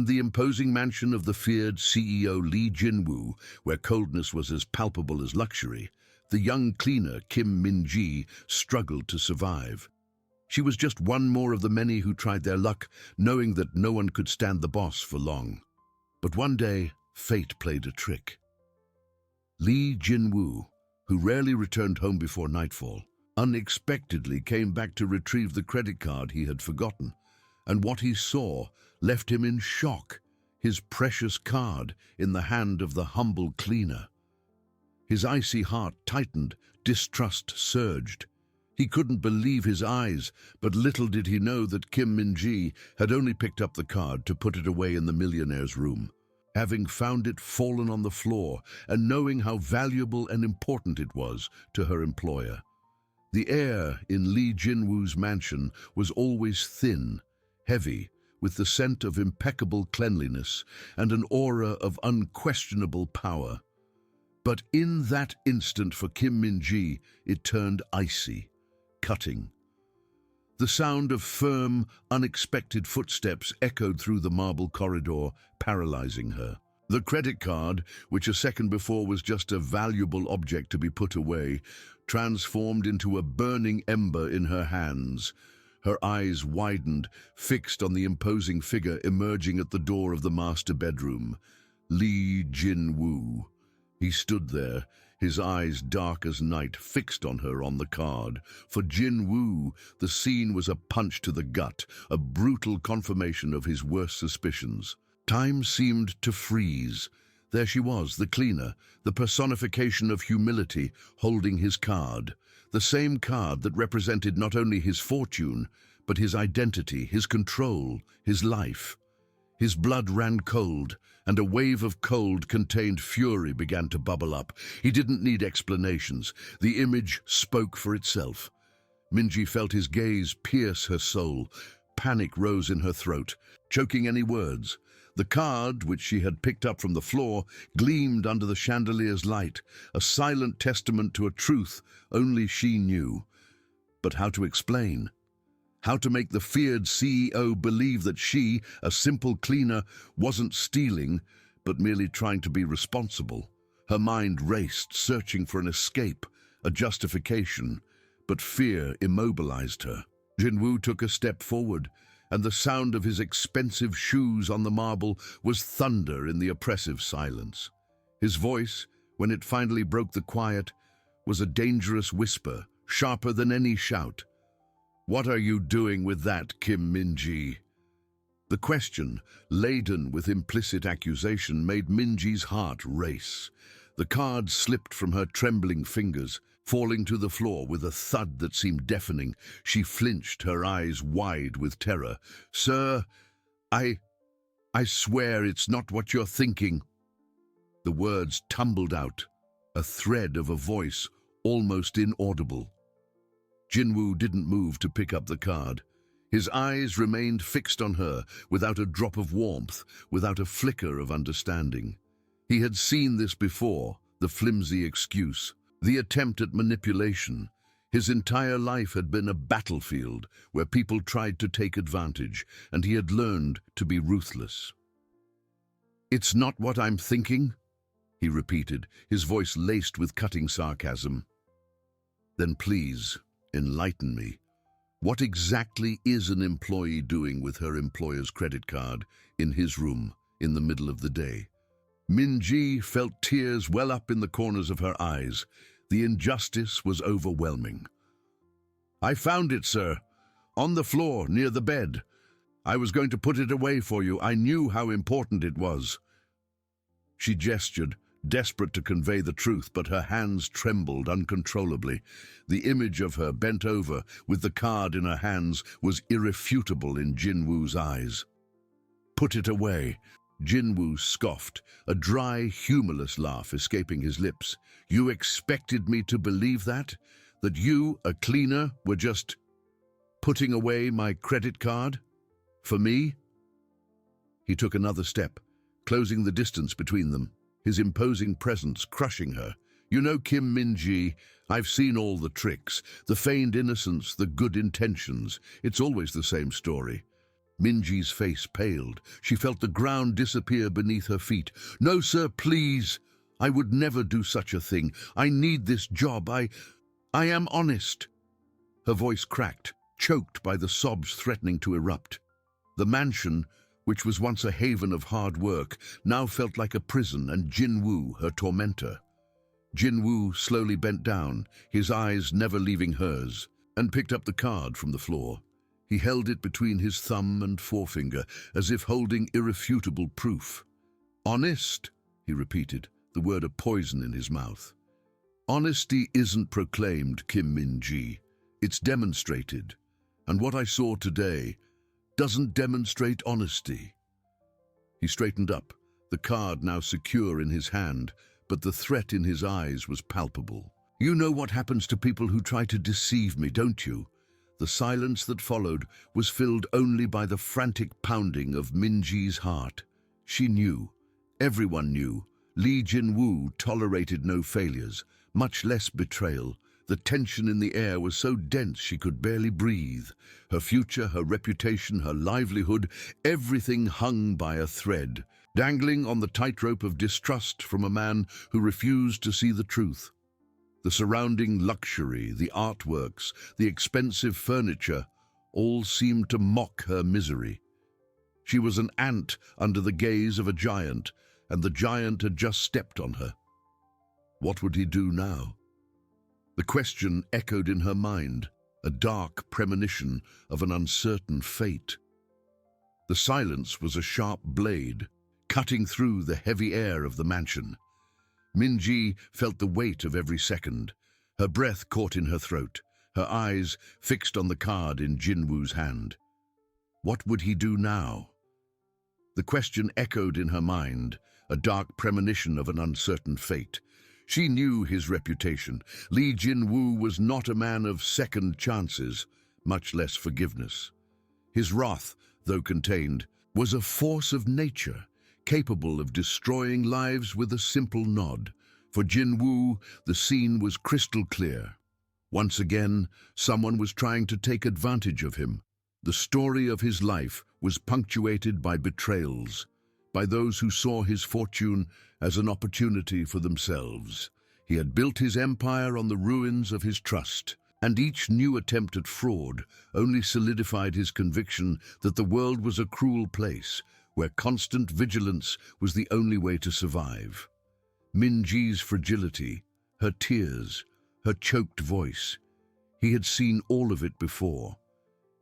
the imposing mansion of the feared CEO Lee Jin-woo, where coldness was as palpable as luxury, the young cleaner Kim Min-ji struggled to survive. She was just one more of the many who tried their luck, knowing that no one could stand the boss for long. But one day, fate played a trick. Lee Jin-woo, who rarely returned home before nightfall, unexpectedly came back to retrieve the credit card he had forgotten, and what he saw left him in shock, his precious card in the hand of the humble cleaner. His icy heart tightened, distrust surged. He couldn't believe his eyes, but little did he know that Kim Min-ji had only picked up the card to put it away in the millionaire's room. Having found it fallen on the floor and knowing how valuable and important it was to her employer. The air in Lee Jin-woo's mansion was always thin, heavy, with the scent of impeccable cleanliness and an aura of unquestionable power. But in that instant for Kim Min-ji, it turned icy, cutting. The sound of firm, unexpected footsteps echoed through the marble corridor, paralyzing her. The credit card, which a second before was just a valuable object to be put away, transformed into a burning ember in her hands. Her eyes widened, fixed on the imposing figure emerging at the door of the master bedroom. Lee Jin-woo. He stood there, his eyes dark as night, fixed on her on the card. For Jin-woo, the scene was a punch to the gut, a brutal confirmation of his worst suspicions. Time seemed to freeze. There she was, the cleaner, the personification of humility, holding his card. The same card that represented not only his fortune, but his identity, his control, his life. His blood ran cold, and a wave of cold-contained fury began to bubble up. He didn't need explanations. The image spoke for itself. Min-ji felt his gaze pierce her soul. Panic rose in her throat, choking any words. The card, which she had picked up from the floor, gleamed under the chandelier's light, a silent testament to a truth only she knew. But how to explain? How to make the feared CEO believe that she, a simple cleaner, wasn't stealing, but merely trying to be responsible? Her mind raced, searching for an escape, a justification, but fear immobilized her. Jin-woo took a step forward, and the sound of his expensive shoes on the marble was thunder in the oppressive silence. His voice, when it finally broke the quiet, was a dangerous whisper, sharper than any shout. "What are you doing with that, Kim Min-ji?" The question, laden with implicit accusation, made Min-ji's heart race. The card slipped from her trembling fingers, falling to the floor with a thud that seemed deafening. She flinched, her eyes wide with terror. "Sir, I swear it's not what you're thinking." The words tumbled out, a thread of a voice almost inaudible. Jin-woo didn't move to pick up the card. His eyes remained fixed on her, without a drop of warmth, without a flicker of understanding. He had seen this before, the flimsy excuse, the attempt at manipulation. His entire life had been a battlefield where people tried to take advantage, and he had learned to be ruthless. "It's not what I'm thinking," he repeated, his voice laced with cutting sarcasm. "Then please, enlighten me. What exactly is an employee doing with her employer's credit card in his room in the middle of the day?" Min-ji felt tears well up in the corners of her eyes. The injustice was overwhelming. "I found it, sir, on the floor near the bed. I was going to put it away for you. I knew how important it was." She gestured, desperate to convey the truth, but her hands trembled uncontrollably. The image of her bent over, with the card in her hands, was irrefutable in Jin-woo's eyes. "Put it away," Jin-woo scoffed, a dry, humorless laugh escaping his lips. "You expected me to believe that? That you, a cleaner, were just putting away my credit card? For me?" He took another step, closing the distance between them, his imposing presence crushing her. "You know, Kim Min-ji, I've seen all the tricks, the feigned innocence, the good intentions. It's always the same story. Minji's face paled. She felt the ground disappear beneath her feet. "No, sir, please. I would never do such a thing. I need this job. I am honest." Her voice cracked, choked by the sobs threatening to erupt. The mansion, which was once a haven of hard work, now felt like a prison, and Jinwoo, her tormentor. Jinwoo slowly bent down, his eyes never leaving hers, and picked up the card from the floor. He held it between his thumb and forefinger, as if holding irrefutable proof. "Honest," he repeated, the word a poison in his mouth. "Honesty isn't proclaimed, Kim Min-ji. It's demonstrated. And what I saw today doesn't demonstrate honesty." He straightened up, the card now secure in his hand, but the threat in his eyes was palpable. "You know what happens to people who try to deceive me, don't you?" The silence that followed was filled only by the frantic pounding of Minji's heart. She knew, everyone knew, Lee Jinwoo tolerated no failures, much less betrayal. The tension in the air was so dense she could barely breathe. Her future, her reputation, her livelihood, everything hung by a thread, dangling on the tightrope of distrust from a man who refused to see the truth. The surrounding luxury, the artworks, the expensive furniture, all seemed to mock her misery. She was an ant under the gaze of a giant, and the giant had just stepped on her. What would he do now? The question echoed in her mind, a dark premonition of an uncertain fate. The silence was a sharp blade, cutting through the heavy air of the mansion. Minji felt the weight of every second. Her breath caught in her throat, her eyes fixed on the card in Jinwoo's hand. What would he do now? The question echoed in her mind, a dark premonition of an uncertain fate. She knew his reputation. Lee Jinwoo was not a man of second chances, much less forgiveness. His wrath, though contained, was a force of nature, capable of destroying lives with a simple nod. For Jinwoo, the scene was crystal clear. Once again, someone was trying to take advantage of him. The story of his life was punctuated by betrayals, by those who saw his fortune as an opportunity for themselves. He had built his empire on the ruins of his trust, and each new attempt at fraud only solidified his conviction that the world was a cruel place, where constant vigilance was the only way to survive. Minji's fragility, her tears, her choked voice, he had seen all of it before.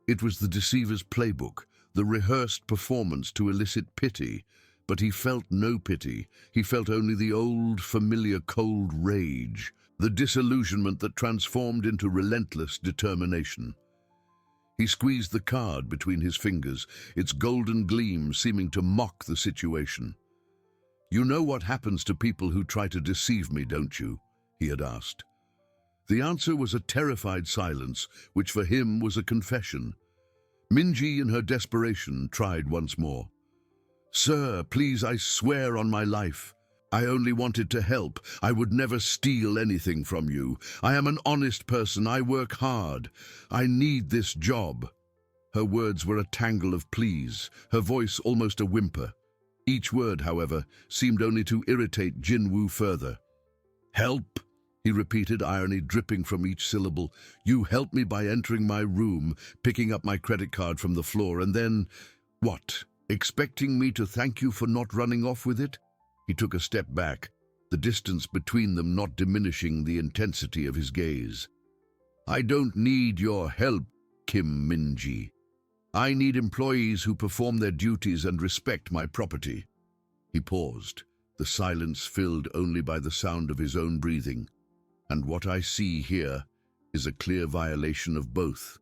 It was the deceiver's playbook, the rehearsed performance to elicit pity, but he felt no pity. He felt only the old, familiar cold rage, the disillusionment that transformed into relentless determination. He squeezed the card between his fingers, its golden gleam seeming to mock the situation. "You know what happens to people who try to deceive me, don't you?" he had asked. The answer was a terrified silence, which for him was a confession. Minji, in her desperation, tried once more. "Sir, please, I swear on my life. I only wanted to help. I would never steal anything from you. I am an honest person. I work hard. I need this job." Her words were a tangle of pleas, her voice almost a whimper. Each word, however, seemed only to irritate Jinwoo further. "Help?" he repeated, irony dripping from each syllable. "You helped me by entering my room, picking up my credit card from the floor, and then, what, expecting me to thank you for not running off with it?" He took a step back, the distance between them not diminishing the intensity of his gaze. "I don't need your help, Kim Min-ji. I need employees who perform their duties and respect my property." He paused, the silence filled only by the sound of his own breathing. "And what I see here is a clear violation of both."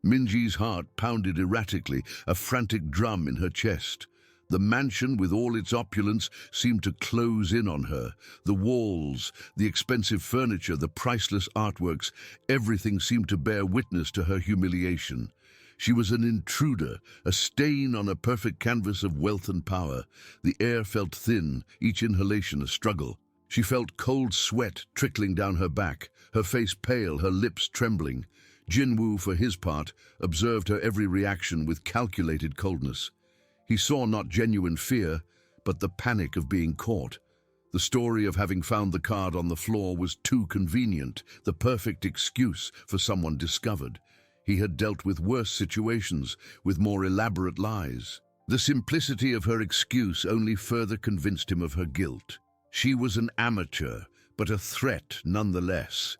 Minji's heart pounded erratically, a frantic drum in her chest. The mansion, with all its opulence, seemed to close in on her. The walls, the expensive furniture, the priceless artworks, everything seemed to bear witness to her humiliation. She was an intruder, a stain on a perfect canvas of wealth and power. The air felt thin, each inhalation a struggle. She felt cold sweat trickling down her back, her face pale, her lips trembling. Jinwoo, for his part, observed her every reaction with calculated coldness. He saw not genuine fear, but the panic of being caught. The story of having found the card on the floor was too convenient, the perfect excuse for someone discovered. He had dealt with worse situations, with more elaborate lies. The simplicity of her excuse only further convinced him of her guilt. She was an amateur, but a threat nonetheless.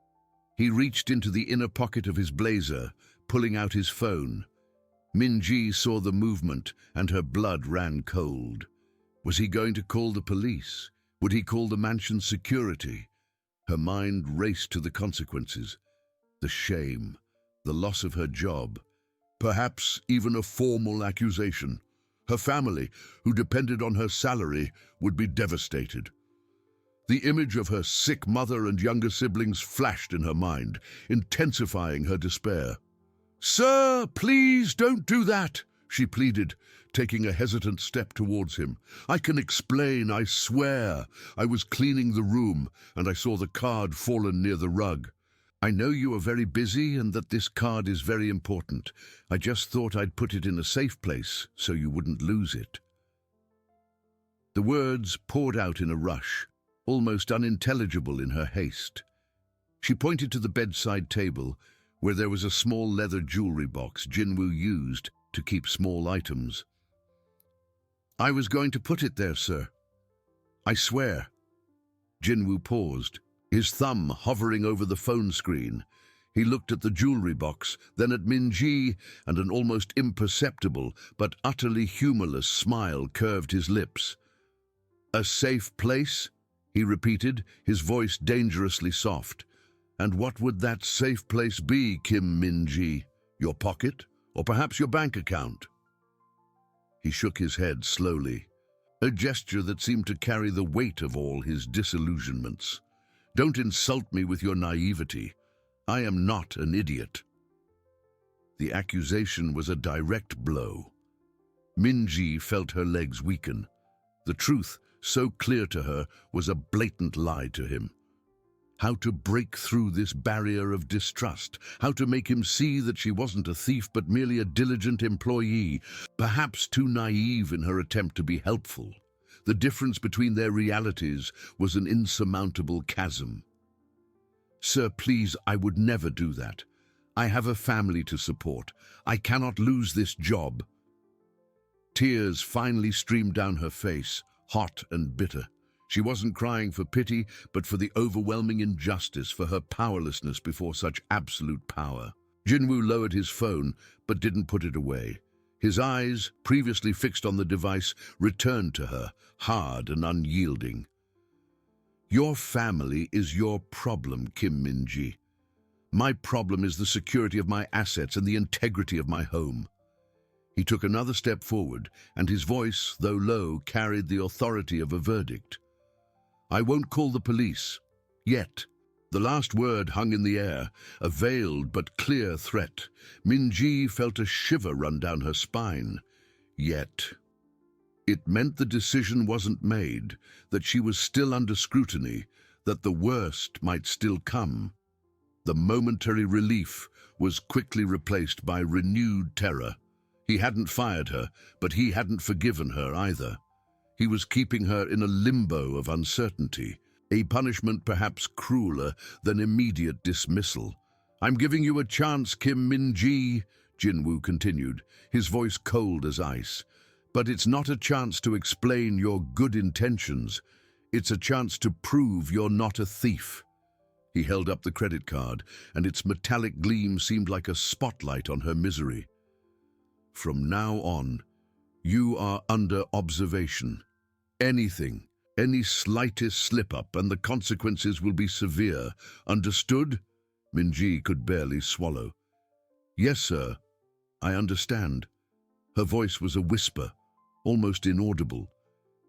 He reached into the inner pocket of his blazer, pulling out his phone. Min-ji saw the movement, and her blood ran cold. Was he going to call the police? Would he call the mansion's security? Her mind raced to the consequences. The shame, the loss of her job, perhaps even a formal accusation. Her family, who depended on her salary, would be devastated. The image of her sick mother and younger siblings flashed in her mind, intensifying her despair. "Sir, please don't do that," she pleaded, taking a hesitant step towards him. "I can explain, I swear. I was cleaning the room, and I saw the card fallen near the rug. I know you are very busy and that this card is very important. I just thought I'd put it in a safe place so you wouldn't lose it." The words poured out in a rush, almost unintelligible in her haste. She pointed to the bedside table, where there was a small leather jewelry box Jinwoo used to keep small items. "I was going to put it there, sir. I swear." Jinwoo paused, his thumb hovering over the phone screen. He looked at the jewelry box, then at Min-ji, and an almost imperceptible but utterly humorless smile curved his lips. "A safe place?" he repeated, his voice dangerously soft. "And what would that safe place be, Kim Min-ji? Your pocket? Or perhaps your bank account?" He shook his head slowly, a gesture that seemed to carry the weight of all his disillusionments. "Don't insult me with your naivety. I am not an idiot." The accusation was a direct blow. Min-ji felt her legs weaken. The truth, so clear to her, was a blatant lie to him. How to break through this barrier of distrust, how to make him see that she wasn't a thief but merely a diligent employee, perhaps too naive in her attempt to be helpful. The difference between their realities was an insurmountable chasm. "Sir, please, I would never do that. I have a family to support. I cannot lose this job." Tears finally streamed down her face, hot and bitter. She wasn't crying for pity, but for the overwhelming injustice, for her powerlessness before such absolute power. Jinwoo lowered his phone, but didn't put it away. His eyes, previously fixed on the device, returned to her, hard and unyielding. "Your family is your problem, Kim Min-ji. My problem is the security of my assets and the integrity of my home." He took another step forward, and his voice, though low, carried the authority of a verdict. "I won't call the police. Yet." The last word hung in the air, a veiled but clear threat. Min-ji felt a shiver run down her spine. Yet. It meant the decision wasn't made, that she was still under scrutiny, that the worst might still come. The momentary relief was quickly replaced by renewed terror. He hadn't fired her, but he hadn't forgiven her either. He was keeping her in a limbo of uncertainty, a punishment perhaps crueler than immediate dismissal. "I'm giving you a chance, Kim Min-ji," Jinwoo continued, his voice cold as ice. "But it's not a chance to explain your good intentions. It's a chance to prove you're not a thief." He held up the credit card, and its metallic gleam seemed like a spotlight on her misery. "From now on, you are under observation. Anything, any slightest slip-up, and the consequences will be severe. Understood?" Min-ji could barely swallow. "Yes, sir. I understand." Her voice was a whisper, almost inaudible.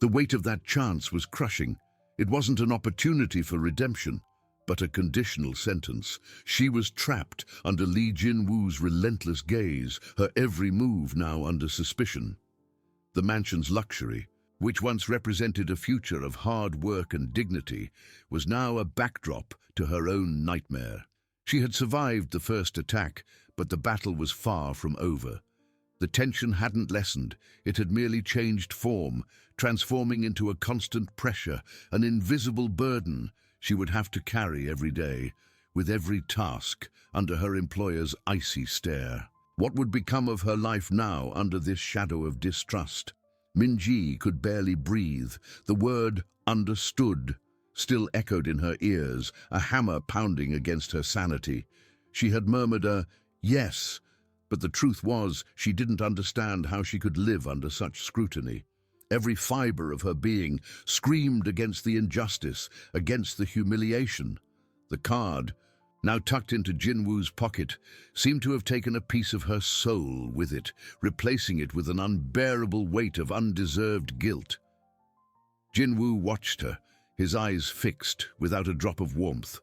The weight of that chance was crushing. It wasn't an opportunity for redemption, but a conditional sentence. She was trapped under Lee Jin-woo's relentless gaze, her every move now under suspicion. The mansion's luxury, which once represented a future of hard work and dignity, was now a backdrop to her own nightmare. She had survived the first attack, but the battle was far from over. The tension hadn't lessened, it had merely changed form, transforming into a constant pressure, an invisible burden she would have to carry every day, with every task under her employer's icy stare. What would become of her life now under this shadow of distrust? Minji could barely breathe. The word "understood" still echoed in her ears, a hammer pounding against her sanity. She had murmured a "yes," but the truth was she didn't understand how she could live under such scrutiny. Every fiber of her being screamed against the injustice, against the humiliation. The card, now tucked into Jinwoo's pocket, seemed to have taken a piece of her soul with it, replacing it with an unbearable weight of undeserved guilt. Jinwoo watched her, his eyes fixed, without a drop of warmth.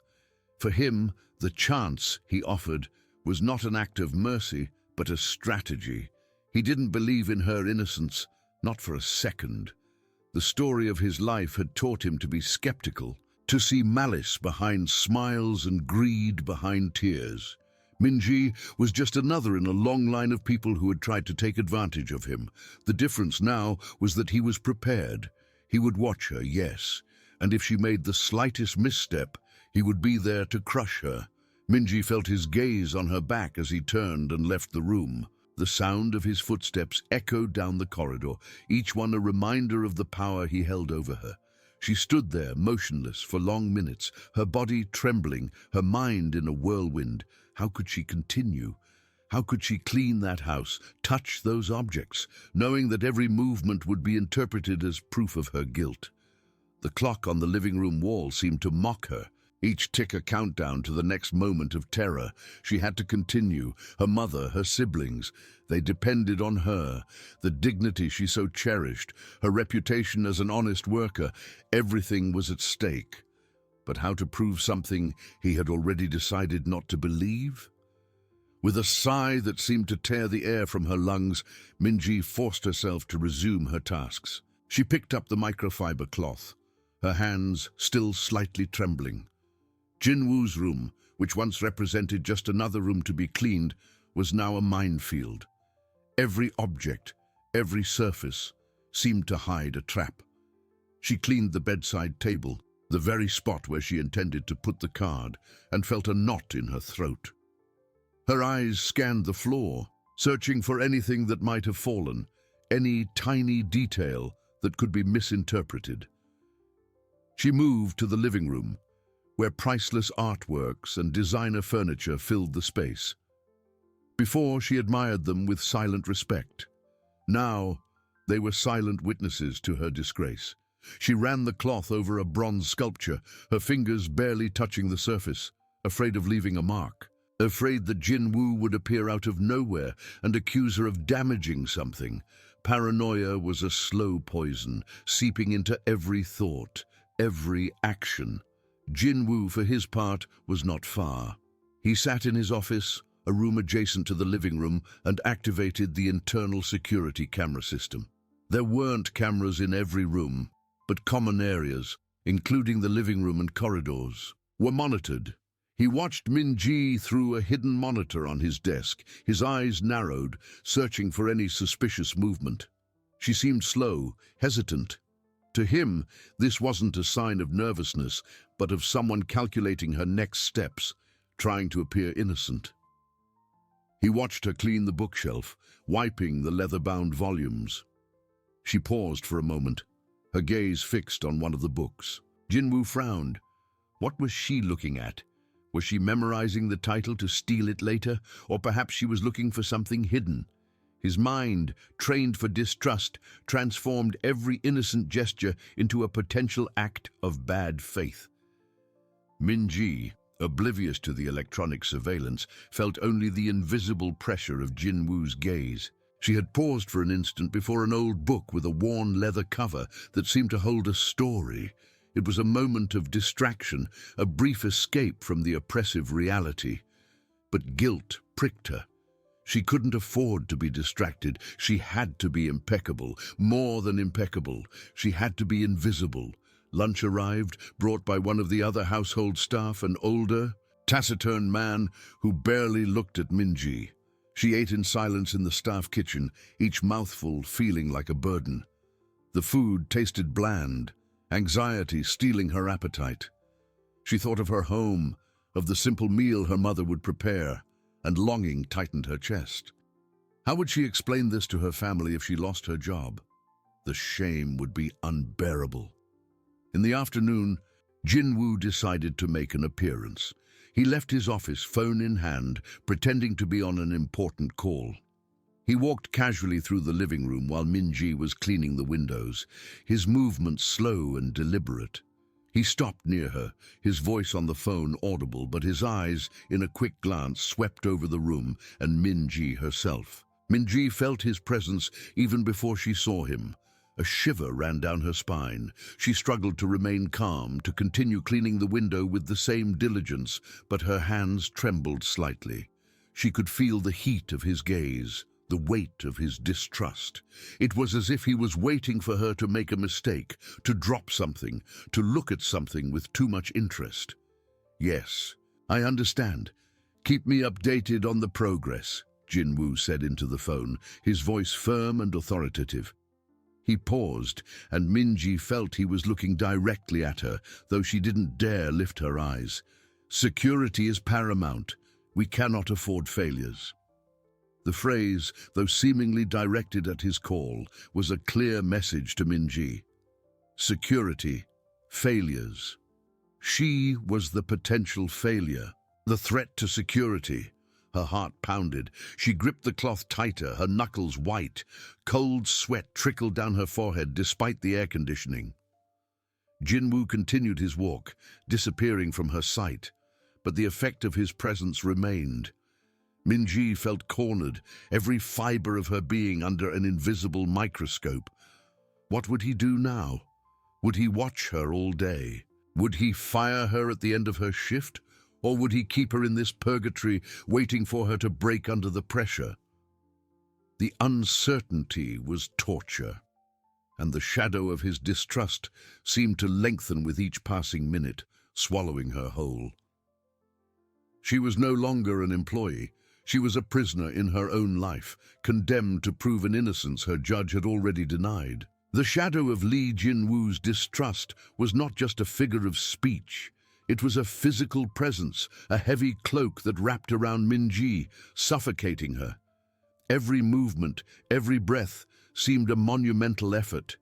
For him, the chance he offered was not an act of mercy, but a strategy. He didn't believe in her innocence, not for a second. The story of his life had taught him to be skeptical, to see malice behind smiles and greed behind tears. Minji was just another in a long line of people who had tried to take advantage of him. The difference now was that he was prepared. He would watch her, yes, and if she made the slightest misstep, he would be there to crush her. Minji felt his gaze on her back as he turned and left the room. The sound of his footsteps echoed down the corridor, each one a reminder of the power he held over her. She stood there, motionless, for long minutes, her body trembling, her mind in a whirlwind. How could she continue? How could she clean that house, touch those objects, knowing that every movement would be interpreted as proof of her guilt? The clock on the living room wall seemed to mock her, each tick a countdown to the next moment of terror. She had to continue. Her mother, her siblings, they depended on her. The dignity she so cherished, her reputation as an honest worker, everything was at stake. But how to prove something he had already decided not to believe? With a sigh that seemed to tear the air from her lungs, Minji forced herself to resume her tasks. She picked up the microfiber cloth, her hands still slightly trembling. Jinwoo's room, which once represented just another room to be cleaned, was now a minefield. Every object, every surface, seemed to hide a trap. She cleaned the bedside table, the very spot where she intended to put the card, and felt a knot in her throat. Her eyes scanned the floor, searching for anything that might have fallen, any tiny detail that could be misinterpreted. She moved to the living room, where priceless artworks and designer furniture filled the space. Before, she admired them with silent respect. Now, they were silent witnesses to her disgrace. She ran the cloth over a bronze sculpture, her fingers barely touching the surface, afraid of leaving a mark, afraid that Jinwoo would appear out of nowhere and accuse her of damaging something. Paranoia was a slow poison, seeping into every thought, every action. Jinwoo, for his part, was not far. He sat in his office, a room adjacent to the living room, and activated the internal security camera system. There weren't cameras in every room, but common areas, including the living room and corridors, were monitored. He watched Minji through a hidden monitor on his desk, his eyes narrowed, searching for any suspicious movement. She seemed slow, hesitant. To him, this wasn't a sign of nervousness, but of someone calculating her next steps, trying to appear innocent. He watched her clean the bookshelf, wiping the leather-bound volumes. She paused for a moment, her gaze fixed on one of the books. Jinwoo frowned. What was she looking at? Was she memorizing the title to steal it later, or perhaps she was looking for something hidden? His mind, trained for distrust, transformed every innocent gesture into a potential act of bad faith. Minji, oblivious to the electronic surveillance, felt only the invisible pressure of Jinwoo's gaze. She had paused for an instant before an old book with a worn leather cover that seemed to hold a story. It was a moment of distraction, a brief escape from the oppressive reality. But guilt pricked her. She couldn't afford to be distracted. She had to be impeccable, more than impeccable. She had to be invisible. Lunch arrived, brought by one of the other household staff, an older, taciturn man who barely looked at Minji. She ate in silence in the staff kitchen, each mouthful feeling like a burden. The food tasted bland, anxiety stealing her appetite. She thought of her home, of the simple meal her mother would prepare, and longing tightened her chest. How would she explain this to her family if she lost her job? The shame would be unbearable. In the afternoon, Jinwoo decided to make an appearance. He left his office, phone in hand, pretending to be on an important call. He walked casually through the living room while Minji was cleaning the windows, his movements slow and deliberate. He stopped near her, his voice on the phone audible, but his eyes, in a quick glance, swept over the room and Minji herself. Minji felt his presence even before she saw him. A shiver ran down her spine. She struggled to remain calm, to continue cleaning the window with the same diligence, but her hands trembled slightly. She could feel the heat of his gaze, the weight of his distrust. It was as if he was waiting for her to make a mistake, to drop something, to look at something with too much interest. "Yes, I understand. Keep me updated on the progress," Jinwoo said into the phone, his voice firm and authoritative. He paused, and Minji felt he was looking directly at her, though she didn't dare lift her eyes. "Security is paramount. We cannot afford failures." The phrase, though seemingly directed at his call, was a clear message to Minji. Security, failures. She was the potential failure, the threat to security. Her heart pounded. She gripped the cloth tighter, her knuckles white. Cold sweat trickled down her forehead despite the air conditioning. Jinwoo continued his walk, disappearing from her sight, but the effect of his presence remained. Minji felt cornered, every fiber of her being under an invisible microscope. What would he do now? Would he watch her all day? Would he fire her at the end of her shift? Or would he keep her in this purgatory, waiting for her to break under the pressure? The uncertainty was torture, and the shadow of his distrust seemed to lengthen with each passing minute, swallowing her whole. She was no longer an employee. She was a prisoner in her own life, condemned to prove an innocence her judge had already denied. The shadow of Lee Jinwoo's distrust was not just a figure of speech. It was a physical presence, a heavy cloak that wrapped around Minji, suffocating her. Every movement, every breath seemed a monumental effort.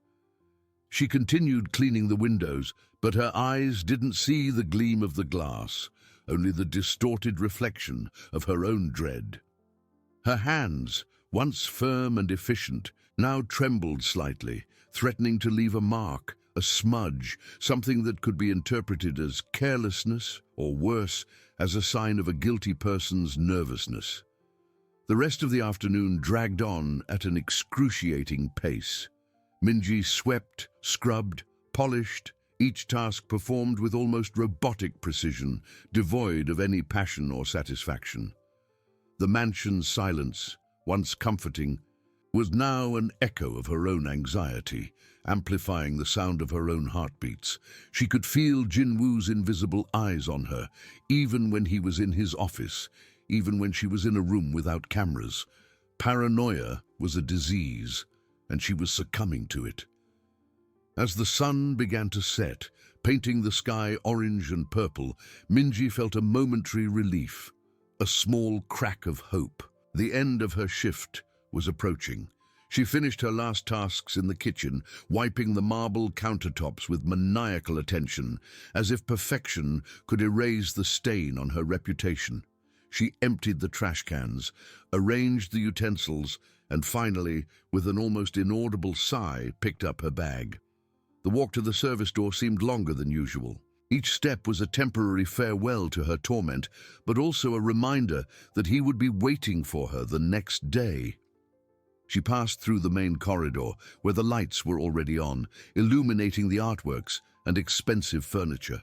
She continued cleaning the windows, but her eyes didn't see the gleam of the glass, only the distorted reflection of her own dread. Her hands, once firm and efficient, now trembled slightly, threatening to leave a mark, a smudge, something that could be interpreted as carelessness or worse, as a sign of a guilty person's nervousness. The rest of the afternoon dragged on at an excruciating pace. Minji swept, scrubbed, polished, each task performed with almost robotic precision, devoid of any passion or satisfaction. The mansion's silence, once comforting, was now an echo of her own anxiety, amplifying the sound of her own heartbeats. She could feel Jinwoo's invisible eyes on her, even when he was in his office, even when she was in a room without cameras. Paranoia was a disease, and she was succumbing to it. As the sun began to set, painting the sky orange and purple, Minji felt a momentary relief, a small crack of hope. The end of her shift was approaching. She finished her last tasks in the kitchen, wiping the marble countertops with maniacal attention, as if perfection could erase the stain on her reputation. She emptied the trash cans, arranged the utensils, and finally, with an almost inaudible sigh, picked up her bag. The walk to the service door seemed longer than usual. Each step was a temporary farewell to her torment, but also a reminder that he would be waiting for her the next day. She passed through the main corridor, where the lights were already on, illuminating the artworks and expensive furniture.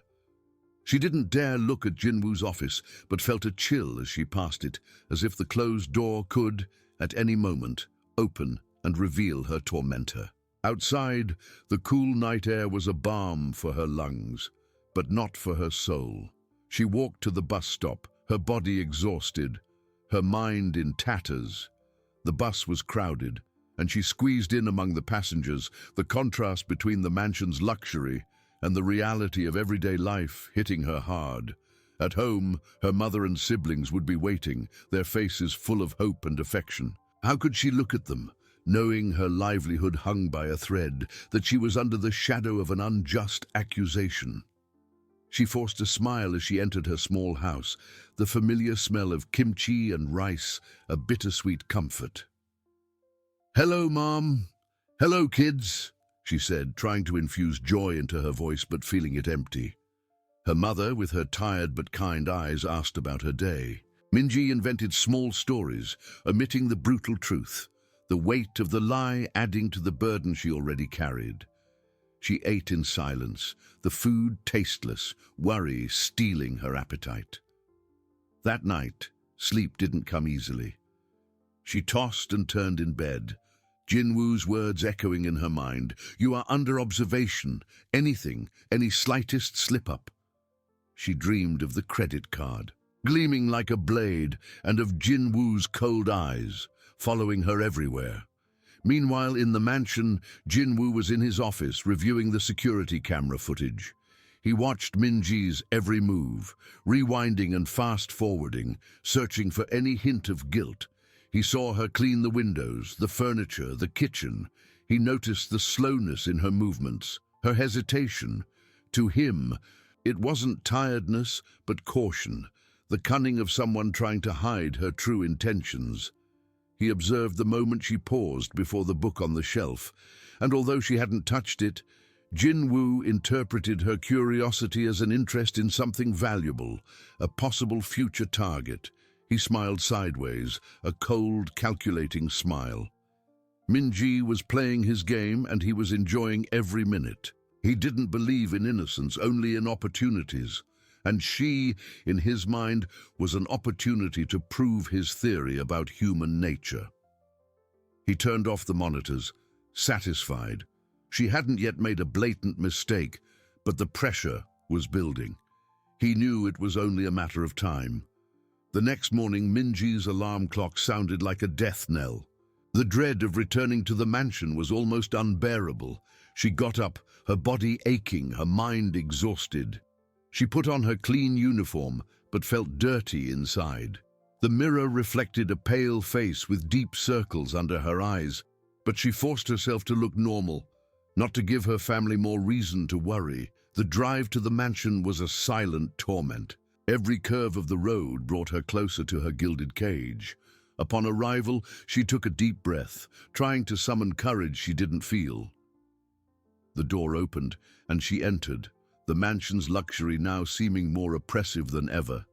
She didn't dare look at Jinwoo's office, but felt a chill as she passed it, as if the closed door could, at any moment, open and reveal her tormentor. Outside, the cool night air was a balm for her lungs, but not for her soul. She walked to the bus stop, her body exhausted, her mind in tatters. The bus was crowded, and she squeezed in among the passengers, the contrast between the mansion's luxury and the reality of everyday life hitting her hard. At home, her mother and siblings would be waiting, their faces full of hope and affection. How could she look at them, knowing her livelihood hung by a thread, that she was under the shadow of an unjust accusation? She forced a smile as she entered her small house, the familiar smell of kimchi and rice, a bittersweet comfort. "Hello, Mom. Hello, kids," she said, trying to infuse joy into her voice but feeling it empty. Her mother, with her tired but kind eyes, asked about her day. Minji invented small stories, omitting the brutal truth, the weight of the lie adding to the burden she already carried. She ate in silence, the food tasteless, worry stealing her appetite. That night, sleep didn't come easily. She tossed and turned in bed, Jinwoo's words echoing in her mind. "You are under observation. Anything, any slightest slip-up." She dreamed of the credit card, gleaming like a blade, and of Jinwoo's cold eyes, following her everywhere. Meanwhile, in the mansion, Jinwoo was in his office reviewing the security camera footage. He watched Minji's every move, rewinding and fast-forwarding, searching for any hint of guilt. He saw her clean the windows, the furniture, the kitchen. He noticed the slowness in her movements, her hesitation. To him, it wasn't tiredness, but caution, the cunning of someone trying to hide her true intentions. He observed the moment she paused before the book on the shelf, and although she hadn't touched it, Jinwoo interpreted her curiosity as an interest in something valuable, a possible future target. He smiled sideways, a cold, calculating smile. Minji was playing his game, and he was enjoying every minute. He didn't believe in innocence, only in opportunities. And she, in his mind, was an opportunity to prove his theory about human nature. He turned off the monitors, satisfied. She hadn't yet made a blatant mistake, but the pressure was building. He knew it was only a matter of time. The next morning, Minji's alarm clock sounded like a death knell. The dread of returning to the mansion was almost unbearable. She got up, her body aching, her mind exhausted. She put on her clean uniform, but felt dirty inside. The mirror reflected a pale face with deep circles under her eyes, but she forced herself to look normal, not to give her family more reason to worry. The drive to the mansion was a silent torment. Every curve of the road brought her closer to her gilded cage. Upon arrival, she took a deep breath, trying to summon courage she didn't feel. The door opened, and she entered, the mansion's luxury now seeming more oppressive than ever.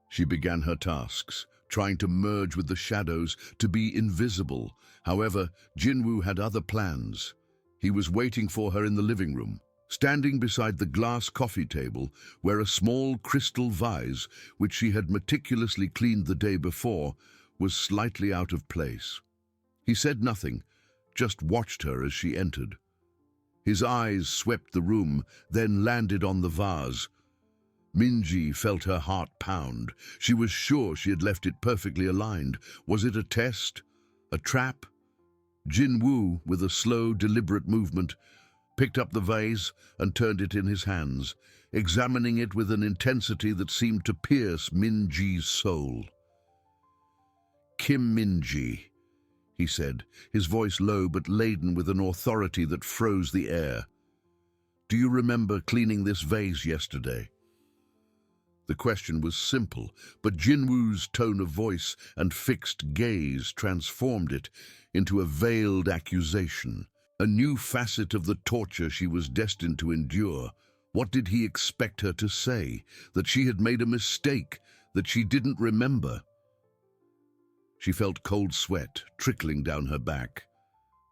She began her tasks, trying to merge with the shadows, to be invisible. However, Jinwoo had other plans. He was waiting for her in the living room, standing beside the glass coffee table, where a small crystal vase, which she had meticulously cleaned the day before, was slightly out of place. He said nothing, just watched her as she entered. His eyes swept the room, then landed on the vase. Minji felt her heart pound. She was sure she had left it perfectly aligned. Was it a test? A trap? Jinwoo, with a slow, deliberate movement, picked up the vase and turned it in his hands, examining it with an intensity that seemed to pierce Minji's soul. "Kim Minji," he said, his voice low but laden with an authority that froze the air. "Do you remember cleaning this vase yesterday?" The question was simple, but Jinwoo's tone of voice and fixed gaze transformed it into a veiled accusation, a new facet of the torture she was destined to endure. What did he expect her to say? That she had made a mistake, that she didn't remember? She felt cold sweat trickling down her back.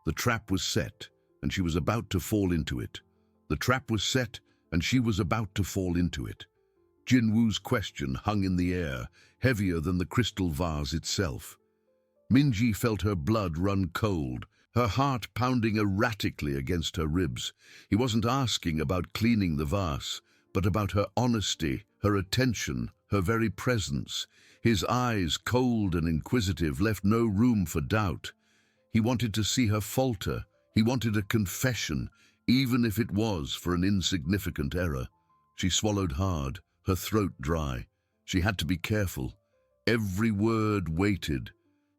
The trap was set, and she was about to fall into it. The trap was set, and she was about to fall into it. Jinwoo's question hung in the air, heavier than the crystal vase itself. Minji felt her blood run cold, her heart pounding erratically against her ribs. He wasn't asking about cleaning the vase, but about her honesty, her attention, her very presence. His eyes, cold and inquisitive, left no room for doubt. He wanted to see her falter. He wanted a confession, even if it was for an insignificant error. She swallowed hard, her throat dry. She had to be careful. Every word weighted,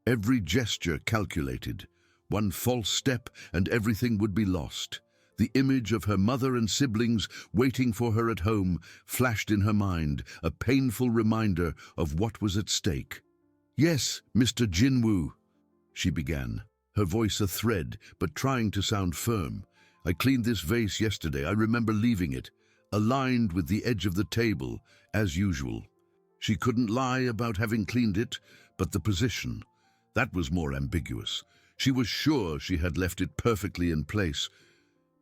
every gesture calculated. One false step and everything would be lost. The image of her mother and siblings waiting for her at home flashed in her mind, a painful reminder of what was at stake. "Yes, Mr. Jinwoo," she began, her voice a thread, but trying to sound firm. "I cleaned this vase yesterday. I remember leaving it, aligned with the edge of the table, as usual." She couldn't lie about having cleaned it, but the position, that was more ambiguous. She was sure she had left it perfectly in place,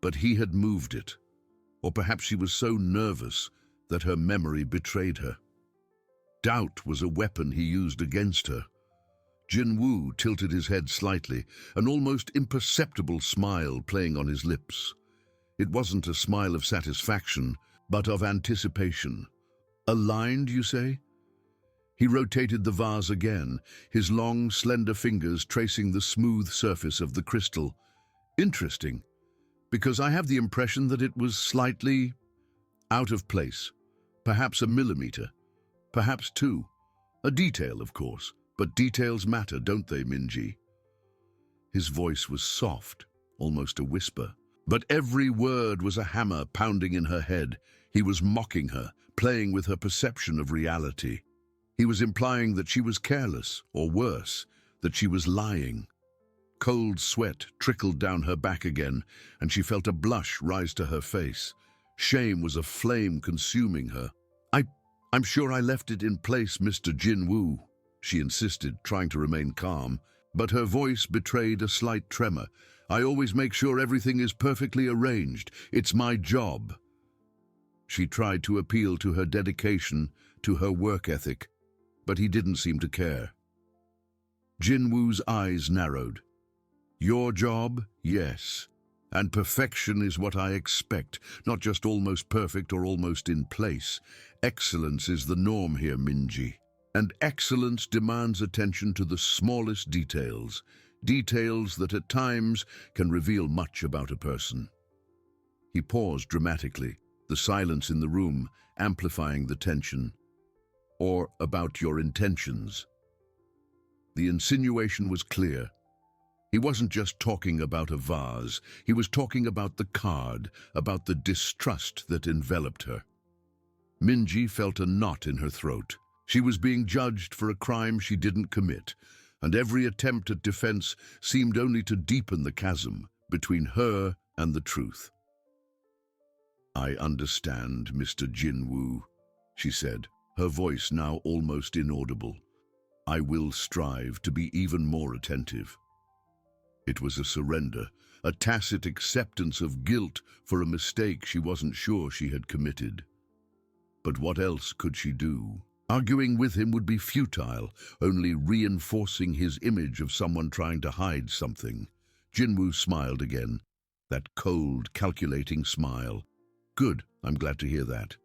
but he had moved it. Or perhaps she was so nervous that her memory betrayed her. Doubt was a weapon he used against her. Jinwoo tilted his head slightly, an almost imperceptible smile playing on his lips. It wasn't a smile of satisfaction, but of anticipation. "Aligned, you say?" He rotated the vase again, his long, slender fingers tracing the smooth surface of the crystal. "Interesting, because I have the impression that it was slightly out of place. Perhaps a millimeter, perhaps two. A detail, of course, but details matter, don't they, Minji?" His voice was soft, almost a whisper. But every word was a hammer pounding in her head. He was mocking her, playing with her perception of reality. He was implying that she was careless, or worse, that she was lying. Cold sweat trickled down her back again, and she felt a blush rise to her face. Shame was a flame consuming her. I'm sure I left it in place, Mr. Jinwoo," she insisted, trying to remain calm, but her voice betrayed a slight tremor. "I always make sure everything is perfectly arranged. It's my job." She tried to appeal to her dedication, to her work ethic, but he didn't seem to care. Jinwoo's eyes narrowed. "Your job? Yes. And perfection is what I expect, not just almost perfect or almost in place. Excellence is the norm here, Minji. And excellence demands attention to the smallest details, details that at times can reveal much about a person." He paused dramatically, the silence in the room amplifying the tension. "Or about your intentions." The insinuation was clear. He wasn't just talking about a vase, he was talking about the card, about the distrust that enveloped her. Minji felt a knot in her throat. She was being judged for a crime she didn't commit, and every attempt at defense seemed only to deepen the chasm between her and the truth. "I understand, Mr. Jinwoo," she said, her voice now almost inaudible. "I will strive to be even more attentive." It was a surrender, a tacit acceptance of guilt for a mistake she wasn't sure she had committed. But what else could she do? Arguing with him would be futile, only reinforcing his image of someone trying to hide something. Jinwoo smiled again, that cold, calculating smile. "Good, I'm glad to hear that."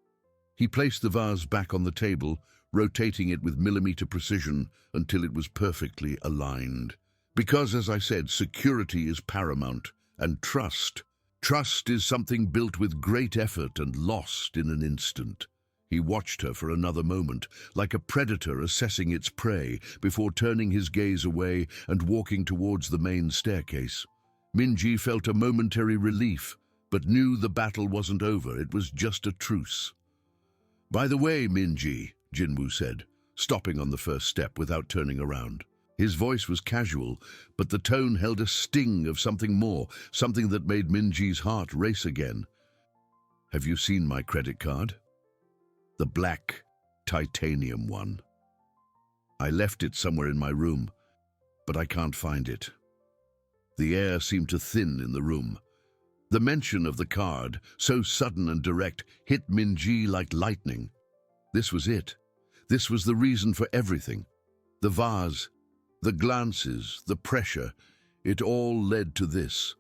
He placed the vase back on the table, rotating it with millimeter precision until it was perfectly aligned. Because, as I said, security is paramount, and trust. Trust is something built with great effort and lost in an instant. He watched her for another moment, like a predator assessing its prey, before turning his gaze away and walking towards the main staircase. Minji felt a momentary relief, but knew the battle wasn't over, it was just a truce. "By the way, Minji," Jinwoo said, stopping on the first step without turning around. His voice was casual, but the tone held a sting of something more, something that made Minji's heart race again. "Have you seen my credit card? The black, titanium one. I left it somewhere in my room, but I can't find it." The air seemed to thin in the room. The mention of the card, so sudden and direct, hit Minji like lightning. This was it. This was the reason for everything. The vase, the glances, the pressure, it all led to this.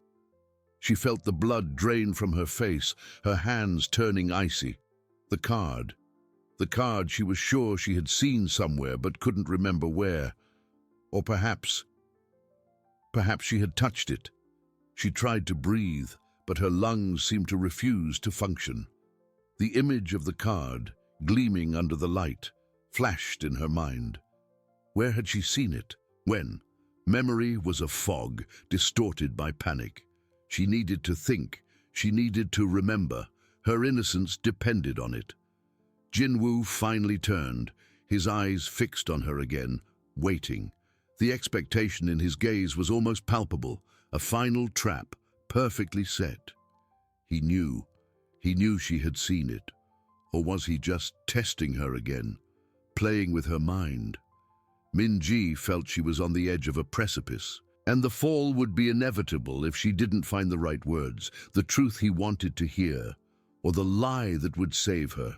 She felt the blood drain from her face, her hands turning icy. The card. The card she was sure she had seen somewhere but couldn't remember where. Or perhaps she had touched it. She tried to breathe, but her lungs seemed to refuse to function. The image of the card, gleaming under the light, flashed in her mind. Where had she seen it? When? Memory was a fog, distorted by panic. She needed to think. She needed to remember. Her innocence depended on it. Jinwoo finally turned, his eyes fixed on her again, waiting. The expectation in his gaze was almost palpable, a final trap, perfectly set. He knew she had seen it. Or was he just testing her again, playing with her mind? Min-ji felt she was on the edge of a precipice, and the fall would be inevitable if she didn't find the right words, the truth he wanted to hear, or the lie that would save her.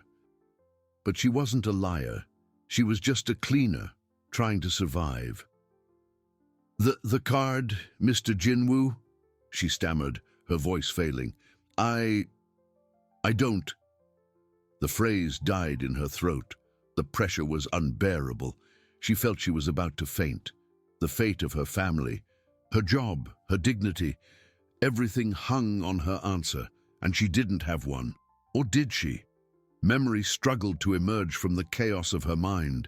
But she wasn't a liar. She was just a cleaner, trying to survive. The card, Mr. Jinwoo?" she stammered, her voice failing. I don't." The phrase died in her throat. The pressure was unbearable. She felt she was about to faint. The fate of her family, her job, her dignity, everything hung on her answer, and she didn't have one. Or did she? Memory struggled to emerge from the chaos of her mind.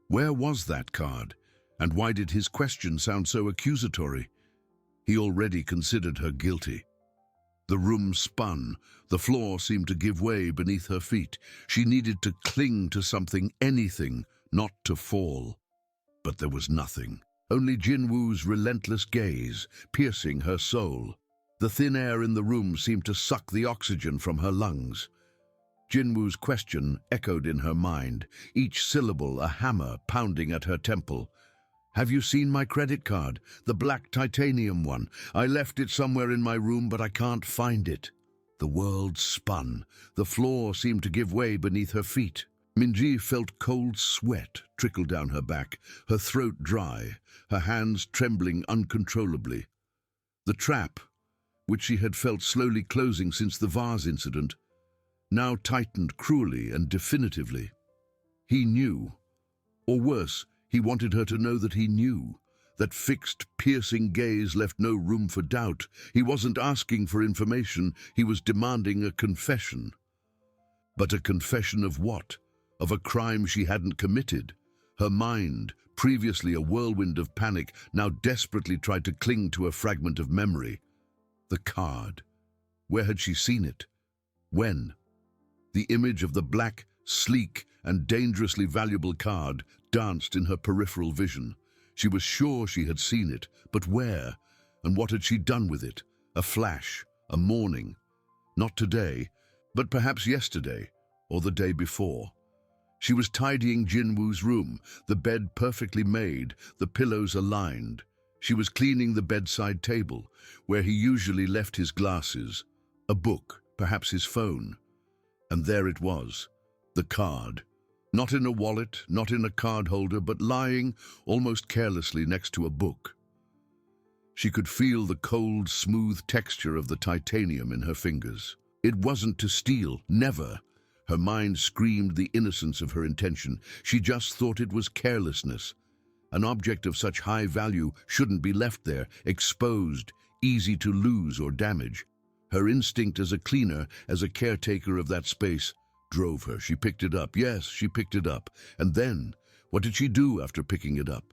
Where was that card? And why did his question sound so accusatory? He already considered her guilty. The room spun. The floor seemed to give way beneath her feet. She needed to cling to something, anything, not to fall. But there was nothing. Only Jinwoo's relentless gaze, piercing her soul. The thin air in the room seemed to suck the oxygen from her lungs. Jinwoo's question echoed in her mind, each syllable a hammer pounding at her temple. "Have you seen my credit card? The black titanium one. I left it somewhere in my room, but I can't find it." The world spun. The floor seemed to give way beneath her feet. Min-ji felt cold sweat trickle down her back, her throat dry, her hands trembling uncontrollably. The trap, which she had felt slowly closing since the vase incident, now tightened cruelly and definitively. He knew. Or worse, he wanted her to know that he knew. That fixed, piercing gaze left no room for doubt. He wasn't asking for information, he was demanding a confession. But a confession of what? Of a crime she hadn't committed. Her mind, previously a whirlwind of panic, now desperately tried to cling to a fragment of memory. The card. Where had she seen it? When? The image of the black, sleek, and dangerously valuable card danced in her peripheral vision. She was sure she had seen it, but where? And what had she done with it? A flash, a morning. Not today, but perhaps yesterday, or the day before. She was tidying Jinwoo's room, the bed perfectly made, the pillows aligned. She was cleaning the bedside table, where he usually left his glasses, a book, perhaps his phone. And there it was, the card. Not in a wallet, not in a card holder, but lying, almost carelessly, next to a book. She could feel the cold, smooth texture of the titanium in her fingers. It wasn't to steal, never. Her mind screamed the innocence of her intention. She just thought it was carelessness. An object of such high value shouldn't be left there, exposed, easy to lose or damage. Her instinct as a cleaner, as a caretaker of that space, drove her. She picked it up. Yes, she picked it up. And then, what did she do after picking it up?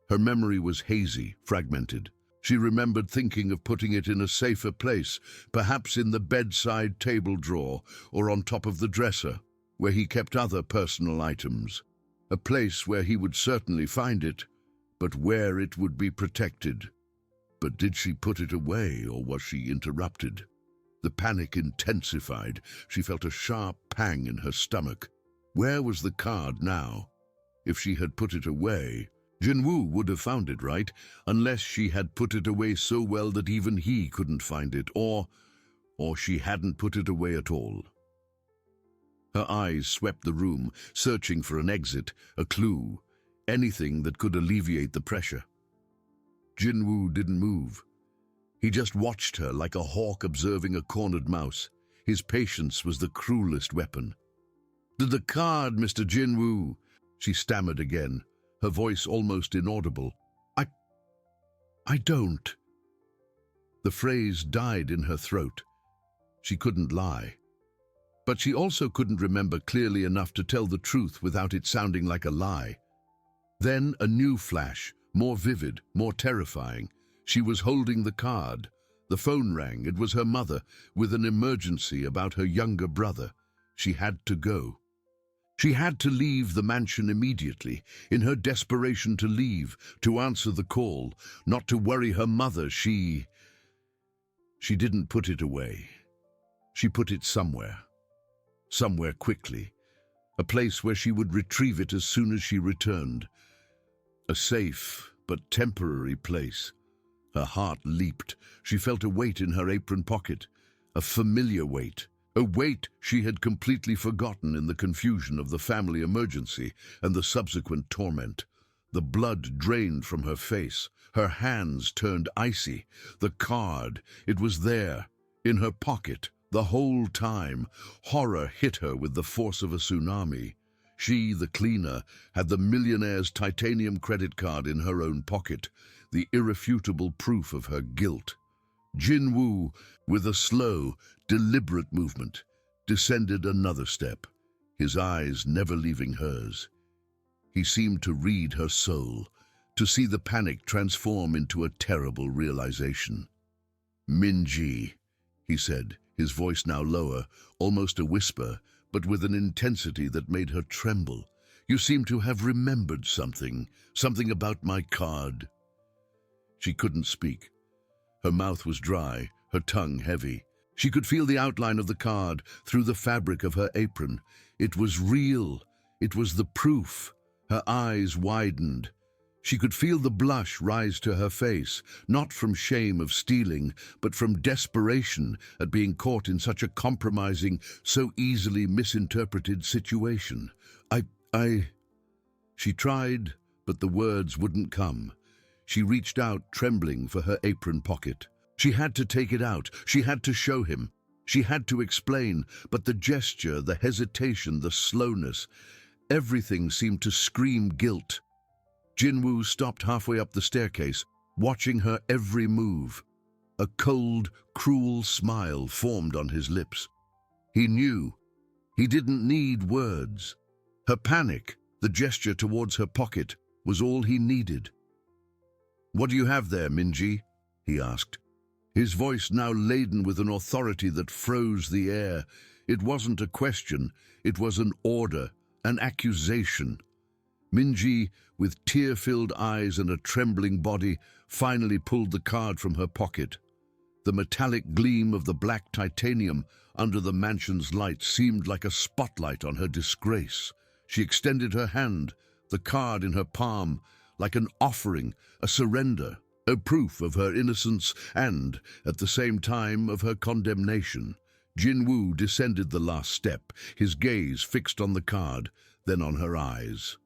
Her memory was hazy, fragmented. She remembered thinking of putting it in a safer place, perhaps in the bedside table drawer or on top of the dresser, where he kept other personal items. A place where he would certainly find it, but where it would be protected. But did she put it away, or was she interrupted? The panic intensified. She felt a sharp pang in her stomach. Where was the card now? If she had put it away, Jinwoo would have found it, right? Unless she had put it away so well that even he couldn't find it, or she hadn't put it away at all. Her eyes swept the room, searching for an exit, a clue, anything that could alleviate the pressure. Jinwoo didn't move. He just watched her like a hawk observing a cornered mouse. His patience was the cruelest weapon. "The card, Mr. Jinwoo," she stammered again, her voice almost inaudible. I don't." The phrase died in her throat. She couldn't lie. But she also couldn't remember clearly enough to tell the truth without it sounding like a lie. Then a new flash, more vivid, more terrifying. She was holding the card. The phone rang. It was her mother, with an emergency about her younger brother. She had to go. She had to leave the mansion immediately. In her desperation to leave, to answer the call, not to worry her mother, she didn't put it away. She put it somewhere. Somewhere quickly. A place where she would retrieve it as soon as she returned. A safe, but temporary place. Her heart leaped. She felt a weight in her apron pocket. A familiar weight. A weight she had completely forgotten in the confusion of the family emergency and the subsequent torment. The blood drained from her face. Her hands turned icy. The card, it was there, in her pocket, the whole time. Horror hit her with the force of a tsunami. She, the cleaner, had the Millionaire's titanium credit card in her own pocket, the irrefutable proof of her guilt. Jinwoo, with a slow, deliberate movement, descended another step, his eyes never leaving hers. He seemed to read her soul, to see the panic transform into a terrible realization. "Minji," he said, his voice now lower, almost a whisper, but with an intensity that made her tremble. "You seem to have remembered something about my card." She couldn't speak. Her mouth was dry, her tongue heavy. She could feel the outline of the card through the fabric of her apron. It was real. It was the proof. Her eyes widened. She could feel the blush rise to her face, not from shame of stealing, but from desperation at being caught in such a compromising, so easily misinterpreted situation. She tried, but the words wouldn't come. She reached out, trembling, for her apron pocket. She had to take it out. She had to show him. She had to explain, but the gesture, the hesitation, the slowness, everything seemed to scream guilt. Jinwoo stopped halfway up the staircase, watching her every move. A cold, cruel smile formed on his lips. He knew. He didn't need words. Her panic, the gesture towards her pocket, was all he needed. "What do you have there, Minji?" he asked. His voice now laden with an authority that froze the air. It wasn't a question, it was an order, an accusation. Minji, with tear-filled eyes and a trembling body, finally pulled the card from her pocket. The metallic gleam of the black titanium under the mansion's light seemed like a spotlight on her disgrace. She extended her hand, the card in her palm, like an offering, a surrender, a proof of her innocence and, at the same time, of her condemnation. Jinwoo descended the last step, his gaze fixed on the card, then on her eyes.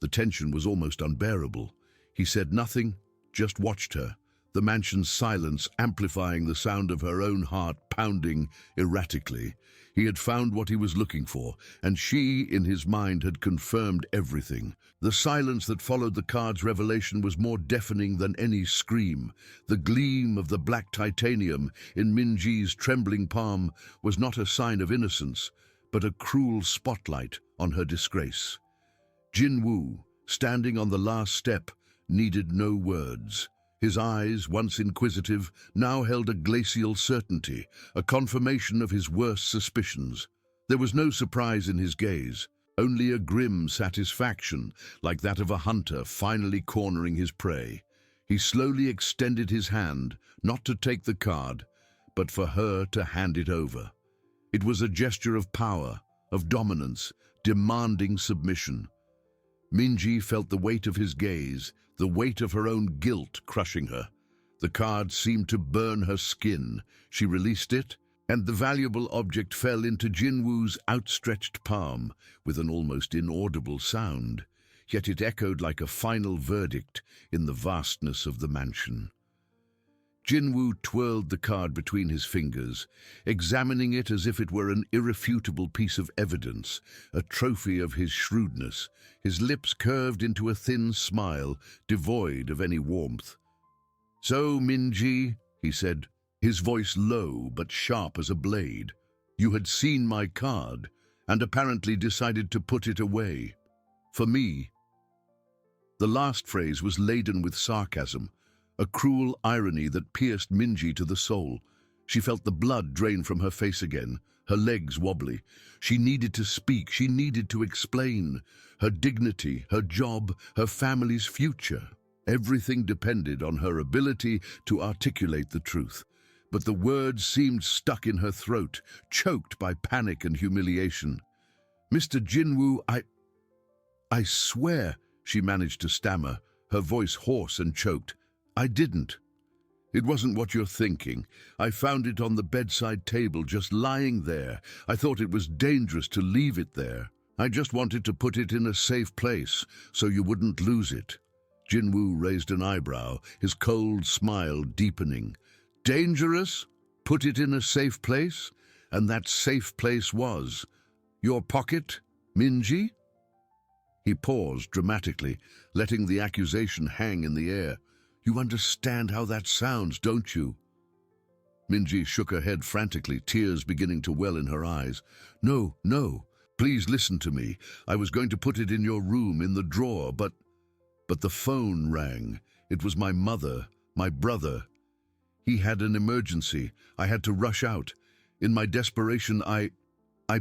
The tension was almost unbearable. He said nothing, just watched her, the mansion's silence amplifying the sound of her own heart pounding erratically. He had found what he was looking for, and she, in his mind, had confirmed everything. The silence that followed the card's revelation was more deafening than any scream. The gleam of the black titanium in Minji's trembling palm was not a sign of innocence, but a cruel spotlight on her disgrace. Jinwoo, standing on the last step, needed no words. His eyes, once inquisitive, now held a glacial certainty, a confirmation of his worst suspicions. There was no surprise in his gaze, only a grim satisfaction, like that of a hunter finally cornering his prey. He slowly extended his hand, not to take the card, but for her to hand it over. It was a gesture of power, of dominance, demanding submission. Minji felt the weight of his gaze, the weight of her own guilt crushing her. The card seemed to burn her skin. She released it, and the valuable object fell into Jinwoo's outstretched palm with an almost inaudible sound, yet it echoed like a final verdict in the vastness of the mansion. Jinwoo twirled the card between his fingers, examining it as if it were an irrefutable piece of evidence, a trophy of his shrewdness. His lips curved into a thin smile, devoid of any warmth. "So, Minji," he said, his voice low but sharp as a blade, "you had seen my card and apparently decided to put it away. For me." The last phrase was laden with sarcasm, a cruel irony that pierced Minji to the soul. She felt the blood drain from her face again, her legs wobbly. She needed to speak, she needed to explain. Her dignity, her job, her family's future. Everything depended on her ability to articulate the truth. But the words seemed stuck in her throat, choked by panic and humiliation. "Mr. Jinwoo, I swear," she managed to stammer, her voice hoarse and choked. "I didn't. It wasn't what you're thinking. I found it on the bedside table, just lying there. I thought it was dangerous to leave it there. I just wanted to put it in a safe place, so you wouldn't lose it." Jinwoo raised an eyebrow, his cold smile deepening. "Dangerous? Put it in a safe place? And that safe place was your pocket, Minji?" He paused dramatically, letting the accusation hang in the air. "You understand how that sounds, don't you?" Minji shook her head frantically, tears beginning to well in her eyes. "No, no. Please listen to me. I was going to put it in your room, in the drawer, but the phone rang. It was my mother, my brother. He had an emergency. I had to rush out. In my desperation, I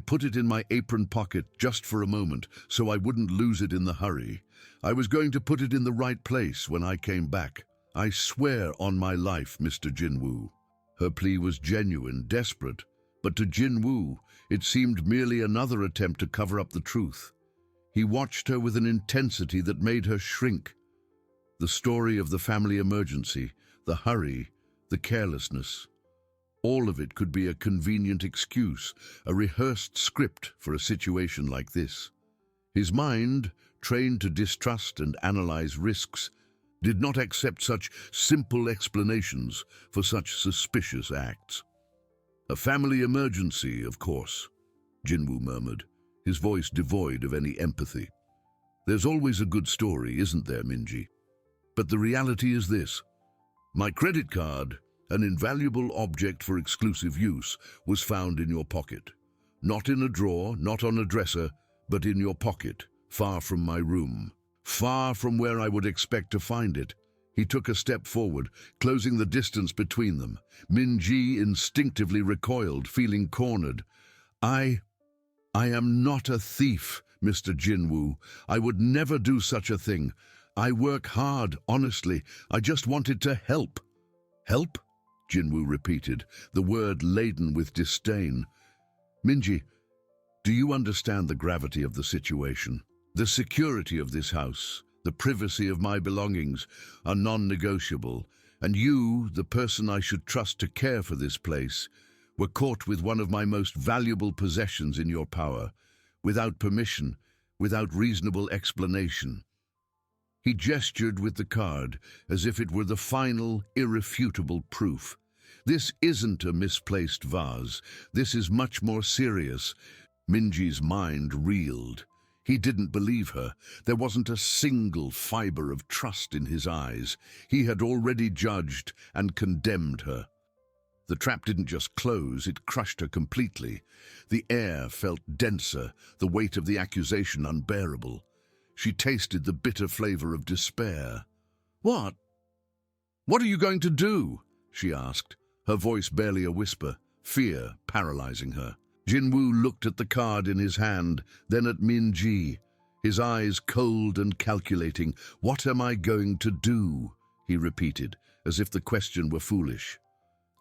put it in my apron pocket just for a moment, so I wouldn't lose it in the hurry. I was going to put it in the right place when I came back. I swear on my life, Mr. Jinwoo." Her plea was genuine, desperate, but to Jinwoo, it seemed merely another attempt to cover up the truth. He watched her with an intensity that made her shrink. The story of the family emergency, the hurry, the carelessness, all of it could be a convenient excuse, a rehearsed script for a situation like this. His mind, trained to distrust and analyze risks, did not accept such simple explanations for such suspicious acts. "A family emergency, of course," Jinwoo murmured, his voice devoid of any empathy. "There's always a good story, isn't there, Minji? But the reality is this. My credit card, an invaluable object for exclusive use, was found in your pocket. Not in a drawer, not on a dresser, but in your pocket, far from my room. Far from where I would expect to find it." He took a step forward, closing the distance between them. Minji instinctively recoiled, feeling cornered. I am not a thief, Mr. Jinwoo. I would never do such a thing. I work hard, honestly. I just wanted to help." "Help?" Jinwoo repeated, the word laden with disdain. "Minji, do you understand the gravity of the situation? The security of this house, the privacy of my belongings, are non-negotiable, and you, the person I should trust to care for this place, were caught with one of my most valuable possessions in your power, without permission, without reasonable explanation." He gestured with the card, as if it were the final, irrefutable proof. "This isn't a misplaced vase. This is much more serious." Minji's mind reeled. He didn't believe her. There wasn't a single fiber of trust in his eyes. He had already judged and condemned her. The trap didn't just close, it crushed her completely. The air felt denser, the weight of the accusation unbearable. She tasted the bitter flavor of despair. "What? What are you going to do?" she asked, her voice barely a whisper, fear paralyzing her. Jinwoo looked at the card in his hand, then at Minji, his eyes cold and calculating. "What am I going to do?" he repeated, as if the question were foolish.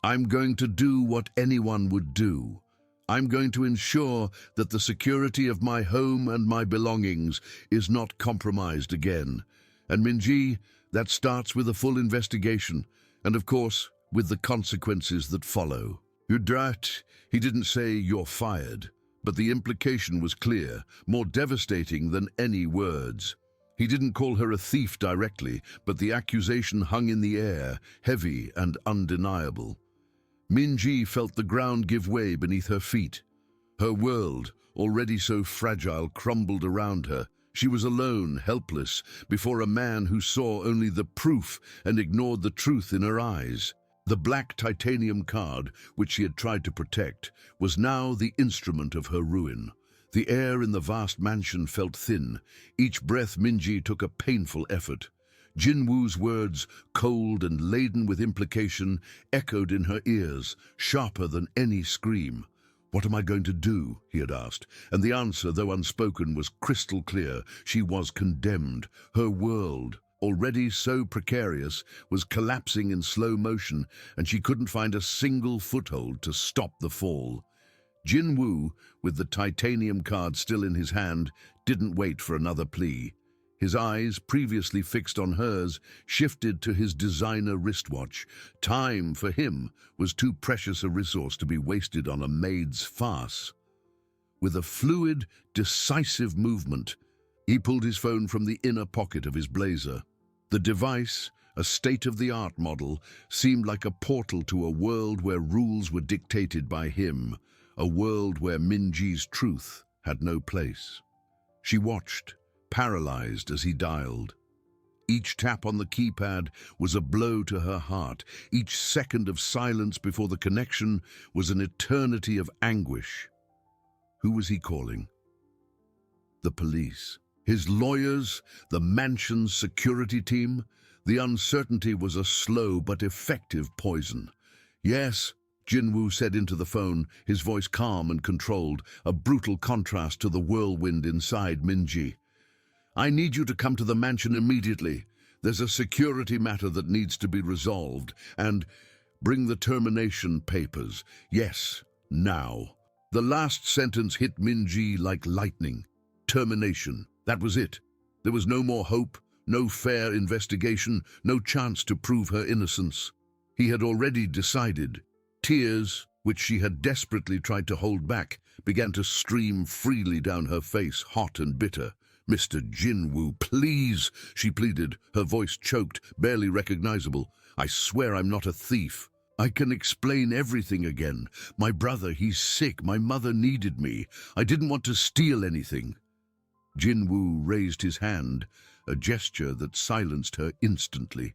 "I'm going to do what anyone would do. I'm going to ensure that the security of my home and my belongings is not compromised again. And Minji, that starts with a full investigation, and of course, with the consequences that follow." "Udrat," he didn't say "you're fired," but the implication was clear, more devastating than any words. He didn't call her a thief directly, but the accusation hung in the air, heavy and undeniable. Minji felt the ground give way beneath her feet. Her world, already so fragile, crumbled around her. She was alone, helpless, before a man who saw only the proof and ignored the truth in her eyes. The black titanium card, which she had tried to protect, was now the instrument of her ruin. The air in the vast mansion felt thin. Each breath Minji took a painful effort. Jinwoo's words, cold and laden with implication, echoed in her ears, sharper than any scream. "What am I going to do?" he had asked, and the answer, though unspoken, was crystal clear. She was condemned. Her world, already so precarious, was collapsing in slow motion, and she couldn't find a single foothold to stop the fall. Jinwoo, with the titanium card still in his hand, didn't wait for another plea. His eyes, previously fixed on hers, shifted to his designer wristwatch. Time, for him, was too precious a resource to be wasted on a maid's farce. With a fluid, decisive movement, he pulled his phone from the inner pocket of his blazer. The device, a state-of-the-art model, seemed like a portal to a world where rules were dictated by him, a world where Minji's truth had no place. She watched, paralyzed as he dialed. Each tap on the keypad was a blow to her heart. Each second of silence before the connection was an eternity of anguish. Who was he calling? The police. His lawyers, the mansion's security team. The uncertainty was a slow but effective poison. "Yes," Jinwoo said into the phone, his voice calm and controlled, a brutal contrast to the whirlwind inside Minji. "I need you to come to the mansion immediately. There's a security matter that needs to be resolved, and bring the termination papers. Yes, now." The last sentence hit Minji like lightning. Termination. That was it. There was no more hope, no fair investigation, no chance to prove her innocence. He had already decided. Tears, which she had desperately tried to hold back, began to stream freely down her face, hot and bitter. "Mr. Jinwoo, please," she pleaded, her voice choked, barely recognizable. "I swear I'm not a thief. I can explain everything again. My brother, he's sick. My mother needed me. I didn't want to steal anything." Jinwoo raised his hand, a gesture that silenced her instantly.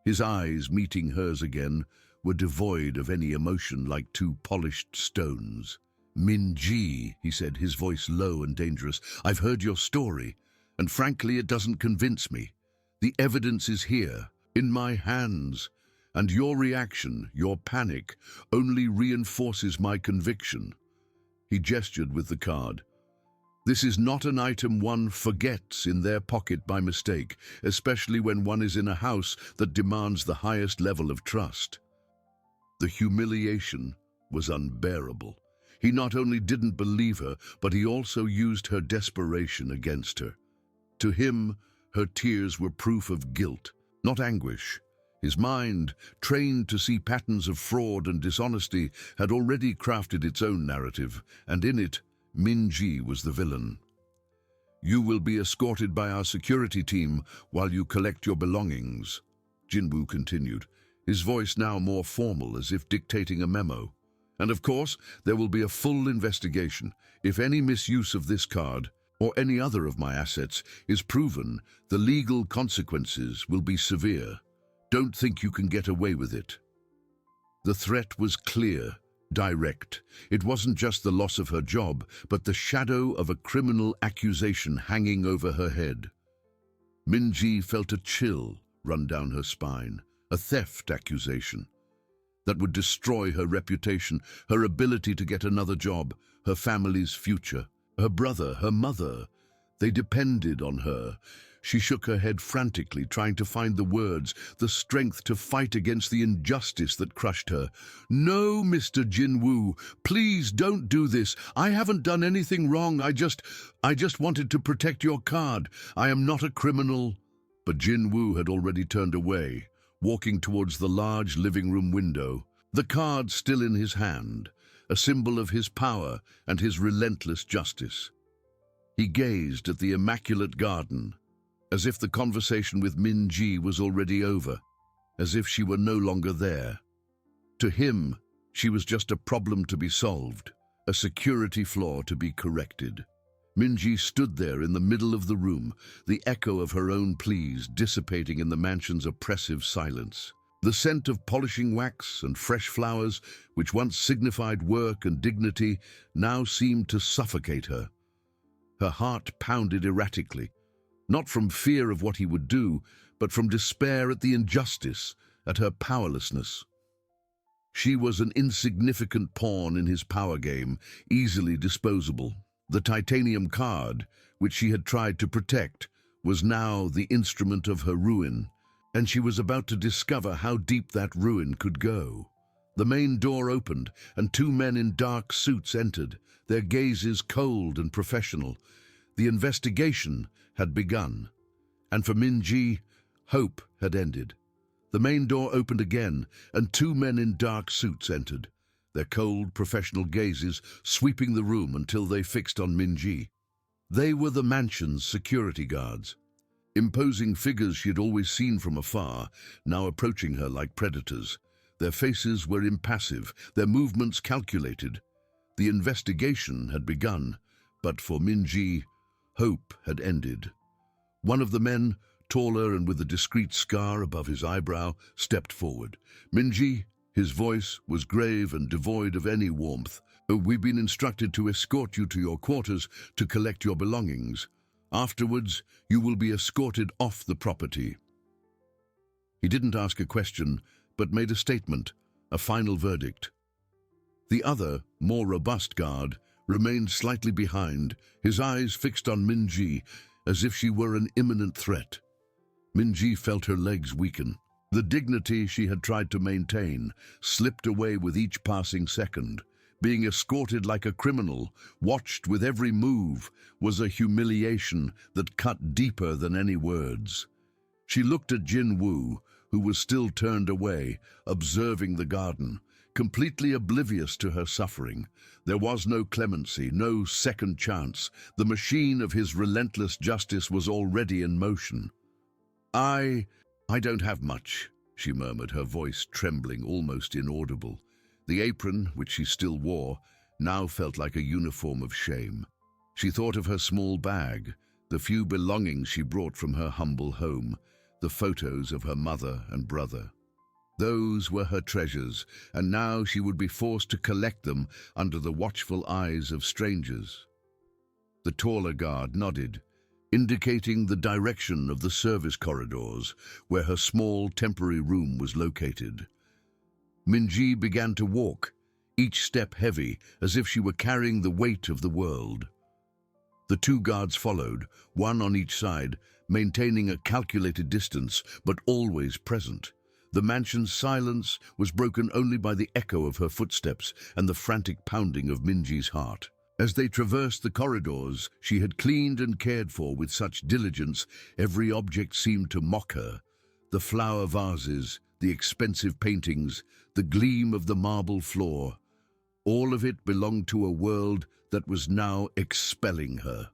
His eyes, meeting hers again, were devoid of any emotion, like two polished stones. "Minji," he said, his voice low and dangerous, "I've heard your story, and frankly it doesn't convince me. The evidence is here, in my hands, and your reaction, your panic, only reinforces my conviction." He gestured with the card. "This is not an item one forgets in their pocket by mistake, especially when one is in a house that demands the highest level of trust." The humiliation was unbearable. He not only didn't believe her, but he also used her desperation against her. To him, her tears were proof of guilt, not anguish. His mind, trained to see patterns of fraud and dishonesty, had already crafted its own narrative, and in it, Minji was the villain. "You will be escorted by our security team while you collect your belongings," Jinwoo continued, his voice now more formal, as if dictating a memo. "And of course, there will be a full investigation. If any misuse of this card, or any other of my assets, is proven, the legal consequences will be severe. Don't think you can get away with it." The threat was clear, direct. It wasn't just the loss of her job, but the shadow of a criminal accusation hanging over her head. Minji felt a chill run down her spine, a theft accusation that would destroy her reputation, her ability to get another job, her family's future. Her brother, her mother, they depended on her. She shook her head frantically, trying to find the words, the strength to fight against the injustice that crushed her. "No, Mr. Jinwoo, please don't do this. I haven't done anything wrong. I just wanted to protect your card. I am not a criminal." But Jinwoo had already turned away, walking towards the large living room window, the card still in his hand, a symbol of his power and his relentless justice. He gazed at the immaculate garden, as if the conversation with Min-ji was already over, as if she were no longer there. To him, she was just a problem to be solved, a security flaw to be corrected. Min-ji stood there in the middle of the room, the echo of her own pleas dissipating in the mansion's oppressive silence. The scent of polishing wax and fresh flowers, which once signified work and dignity, now seemed to suffocate her. Her heart pounded erratically, not from fear of what he would do, but from despair at the injustice, at her powerlessness. She was an insignificant pawn in his power game, easily disposable. The titanium card, which she had tried to protect, was now the instrument of her ruin, and she was about to discover how deep that ruin could go. The main door opened, and two men in dark suits entered, their gazes cold and professional. The investigation had begun, and for Min-ji, hope had ended. The main door opened again, and two men in dark suits entered, their cold, professional gazes sweeping the room until they fixed on Min-ji. They were the mansion's security guards. Imposing figures she had always seen from afar, now approaching her like predators. Their faces were impassive, their movements calculated. The investigation had begun, but for Min-ji, hope had ended. One of the men, taller and with a discreet scar above his eyebrow, stepped forward. Min-ji, his voice was grave and devoid of any warmth. "We've been instructed to escort you to your quarters to collect your belongings. Afterwards, you will be escorted off the property." He didn't ask a question, but made a statement, a final verdict. The other, more robust guard remained slightly behind, his eyes fixed on Min-ji, as if she were an imminent threat. Min-ji felt her legs weaken. The dignity she had tried to maintain slipped away with each passing second. Being escorted like a criminal, watched with every move, was a humiliation that cut deeper than any words. She looked at Jin-woo, who was still turned away, observing the garden, completely oblivious to her suffering. There was no clemency, no second chance. The machine of his relentless justice was already in motion. I don't have much," she murmured, her voice trembling, almost inaudible. The apron, which she still wore, now felt like a uniform of shame. She thought of her small bag, the few belongings she brought from her humble home, the photos of her mother and brother. Those were her treasures, and now she would be forced to collect them under the watchful eyes of strangers. The taller guard nodded, indicating the direction of the service corridors, where her small temporary room was located. Min-ji began to walk, each step heavy, as if she were carrying the weight of the world. The two guards followed, one on each side, maintaining a calculated distance, but always present. The mansion's silence was broken only by the echo of her footsteps and the frantic pounding of Min-ji's heart. As they traversed the corridors she had cleaned and cared for with such diligence, every object seemed to mock her. The flower vases, the expensive paintings, the gleam of the marble floor. All of it belonged to a world that was now expelling her.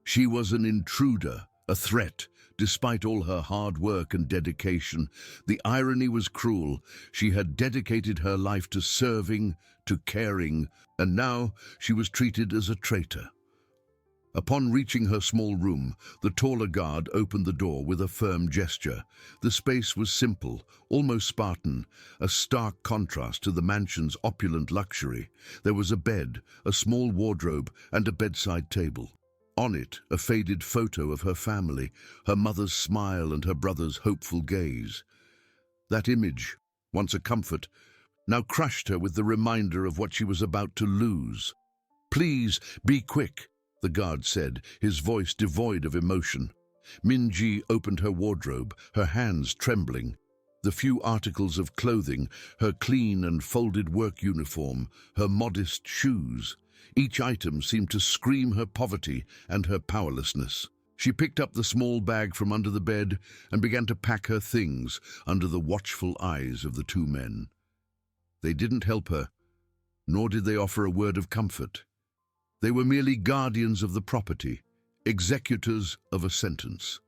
She was an intruder, a threat, despite all her hard work and dedication. The irony was cruel. She had dedicated her life to serving, to caring, and now she was treated as a traitor. Upon reaching her small room, the taller guard opened the door with a firm gesture. The space was simple, almost Spartan, a stark contrast to the mansion's opulent luxury. There was a bed, a small wardrobe, and a bedside table. On it, a faded photo of her family, her mother's smile and her brother's hopeful gaze. That image, once a comfort, now crushed her with the reminder of what she was about to lose. "Please, be quick," the guard said, his voice devoid of emotion. Min-ji opened her wardrobe, her hands trembling. The few articles of clothing, her clean and folded work uniform, her modest shoes. Each item seemed to scream her poverty and her powerlessness. She picked up the small bag from under the bed and began to pack her things under the watchful eyes of the two men. They didn't help her, nor did they offer a word of comfort. They were merely guardians of the property, executors of a sentence.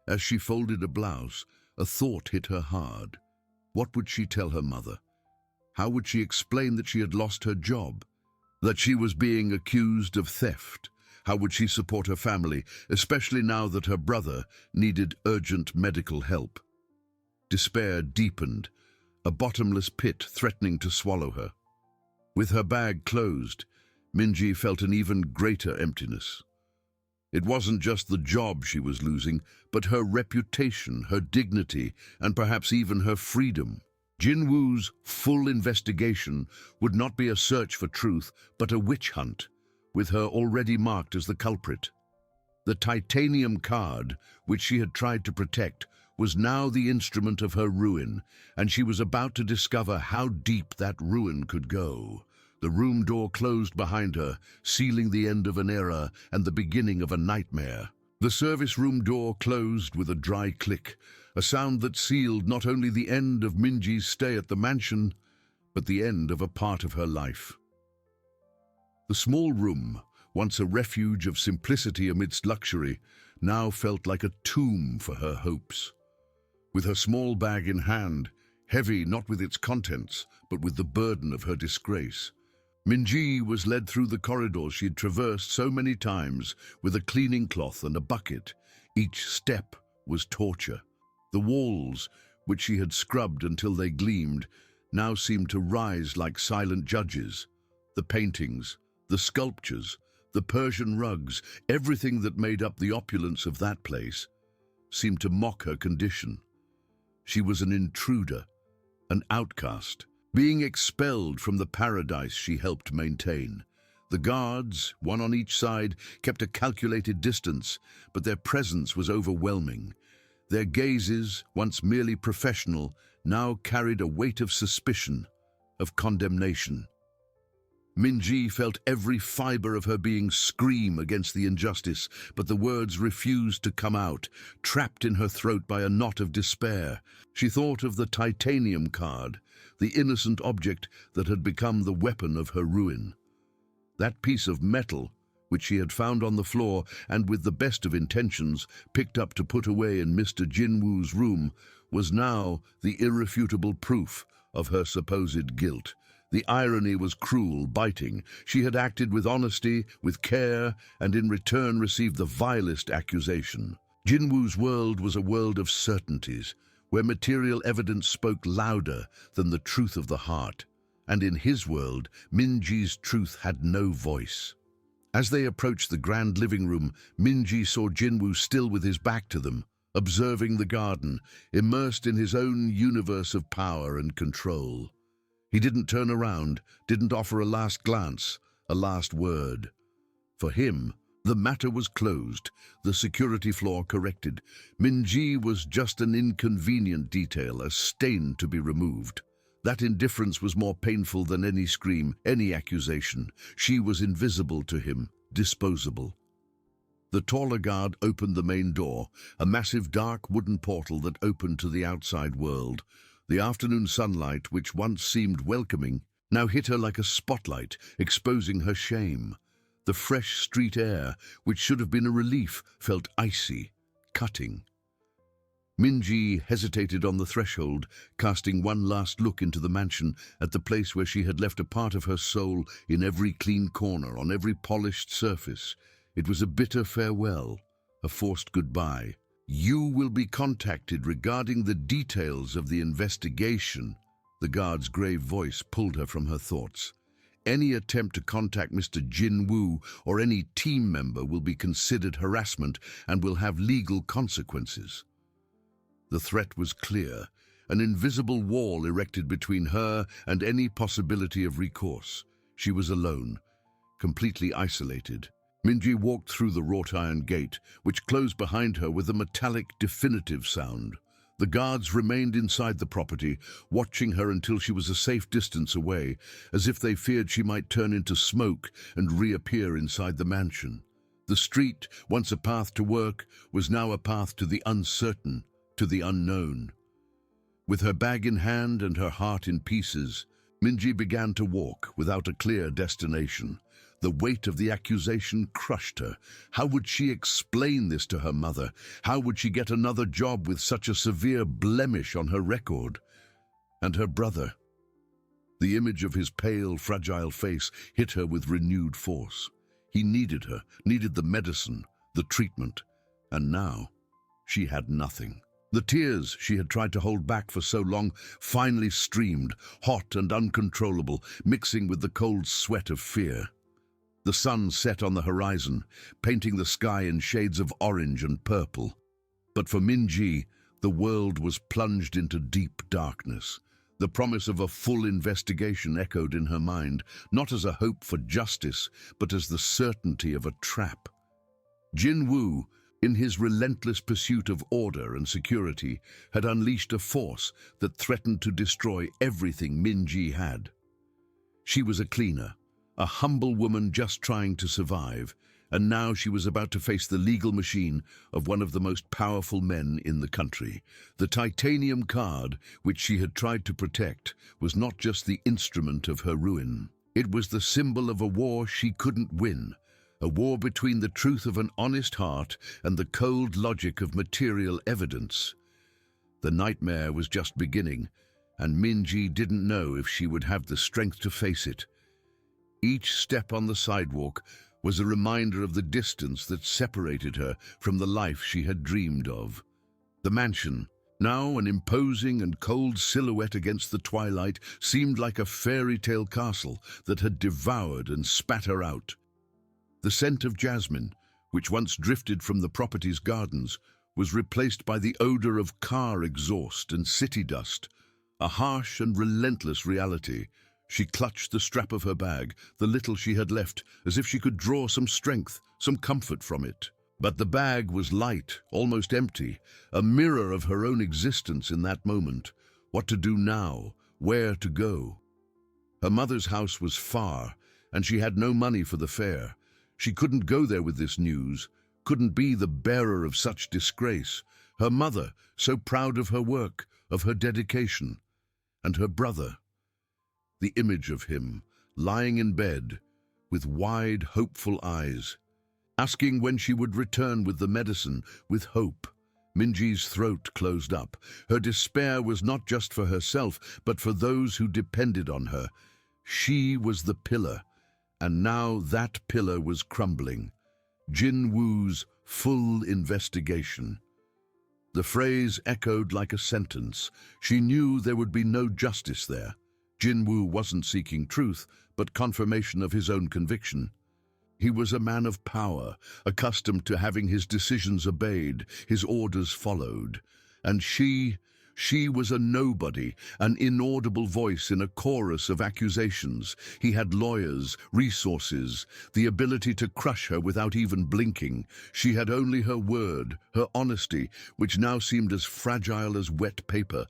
As she folded a blouse, a thought hit her hard. What would she tell her mother? How would she explain that she had lost her job? That she was being accused of theft? How would she support her family, especially now that her brother needed urgent medical help? Despair deepened, a bottomless pit threatening to swallow her. With her bag closed, Minji felt an even greater emptiness. It wasn't just the job she was losing, but her reputation, her dignity, and perhaps even her freedom. Jinwoo's full investigation would not be a search for truth, but a witch hunt, with her already marked as the culprit. The titanium card, which she had tried to protect, was now the instrument of her ruin, and she was about to discover how deep that ruin could go. The room door closed behind her, sealing the end of an era and the beginning of a nightmare. The service room door closed with a dry click, a sound that sealed not only the end of Minji's stay at the mansion, but the end of a part of her life. The small room, once a refuge of simplicity amidst luxury, now felt like a tomb for her hopes. With her small bag in hand, heavy not with its contents, but with the burden of her disgrace, Minji was led through the corridors she had traversed so many times with a cleaning cloth and a bucket. Each step was torture. The walls, which she had scrubbed until they gleamed, now seemed to rise like silent judges. The paintings, the sculptures, the Persian rugs, everything that made up the opulence of that place, seemed to mock her condition. She was an intruder, an outcast, being expelled from the paradise she helped maintain. The guards, one on each side, kept a calculated distance, but their presence was overwhelming. Their gazes, once merely professional, now carried a weight of suspicion, of condemnation. Minji felt every fiber of her being scream against the injustice, but the words refused to come out, trapped in her throat by a knot of despair. She thought of the titanium card, the innocent object that had become the weapon of her ruin. That piece of metal, which she had found on the floor and with the best of intentions picked up to put away in Mr. Jinwoo's room, was now the irrefutable proof of her supposed guilt. The irony was cruel, biting. She had acted with honesty, with care, and in return received the vilest accusation. Jinwoo's world was a world of certainties, where material evidence spoke louder than the truth of the heart. And in his world, Minji's truth had no voice. As they approached the grand living room, Minji saw Jinwoo still with his back to them, observing the garden, immersed in his own universe of power and control. He didn't turn around, didn't offer a last glance, a last word. For him, the matter was closed, the security flaw corrected. Minji was just an inconvenient detail, a stain to be removed. That indifference was more painful than any scream, any accusation. She was invisible to him, disposable. The taller guard opened the main door, a massive dark wooden portal that opened to the outside world. The afternoon sunlight, which once seemed welcoming, now hit her like a spotlight, exposing her shame. The fresh street air, which should have been a relief, felt icy, cutting. Minji hesitated on the threshold, casting one last look into the mansion, at the place where she had left a part of her soul in every clean corner, on every polished surface. It was a bitter farewell, a forced goodbye. "You will be contacted regarding the details of the investigation." The guard's grave voice pulled her from her thoughts. "Any attempt to contact Mr. Jinwoo or any team member will be considered harassment and will have legal consequences." The threat was clear, an invisible wall erected between her and any possibility of recourse. She was alone, completely isolated. Minji walked through the wrought iron gate, which closed behind her with a metallic, definitive sound. The guards remained inside the property, watching her until she was a safe distance away, as if they feared she might turn into smoke and reappear inside the mansion. The street, once a path to work, was now a path to the uncertain, to the unknown. With her bag in hand and her heart in pieces, Minji began to walk without a clear destination. The weight of the accusation crushed her. How would she explain this to her mother? How would she get another job with such a severe blemish on her record? And her brother? The image of his pale, fragile face hit her with renewed force. He needed her, needed the medicine, the treatment, and now she had nothing. The tears she had tried to hold back for so long finally streamed, hot and uncontrollable, mixing with the cold sweat of fear. The sun set on the horizon, painting the sky in shades of orange and purple. But for Minji, the world was plunged into deep darkness. The promise of a full investigation echoed in her mind, not as a hope for justice, but as the certainty of a trap. Jin Woo, in his relentless pursuit of order and security, had unleashed a force that threatened to destroy everything Minji had. She was a cleaner, a humble woman just trying to survive, and now she was about to face the legal machine of one of the most powerful men in the country. The titanium card, which she had tried to protect, was not just the instrument of her ruin. It was the symbol of a war she couldn't win, a war between the truth of an honest heart and the cold logic of material evidence. The nightmare was just beginning, and Minji didn't know if she would have the strength to face it. Each step on the sidewalk was a reminder of the distance that separated her from the life she had dreamed of. The mansion, now an imposing and cold silhouette against the twilight, seemed like a fairy tale castle that had devoured and spat her out. The scent of jasmine, which once drifted from the property's gardens, was replaced by the odor of car exhaust and city dust, a harsh and relentless reality. She clutched the strap of her bag, the little she had left, as if she could draw some strength, some comfort from it. But the bag was light, almost empty, a mirror of her own existence in that moment. What to do now? Where to go? Her mother's house was far, and she had no money for the fare. She couldn't go there with this news, couldn't be the bearer of such disgrace. Her mother, so proud of her work, of her dedication. And her brother. The image of him, lying in bed, with wide, hopeful eyes, asking when she would return with the medicine, with hope. Minji's throat closed up. Her despair was not just for herself, but for those who depended on her. She was the pillar, and now that pillar was crumbling. Jin Woo's full investigation. The phrase echoed like a sentence. She knew there would be no justice there. Jin Woo wasn't seeking truth, but confirmation of his own conviction. He was a man of power, accustomed to having his decisions obeyed, his orders followed. And she was a nobody, an inaudible voice in a chorus of accusations. He had lawyers, resources, the ability to crush her without even blinking. She had only her word, her honesty, which now seemed as fragile as wet paper.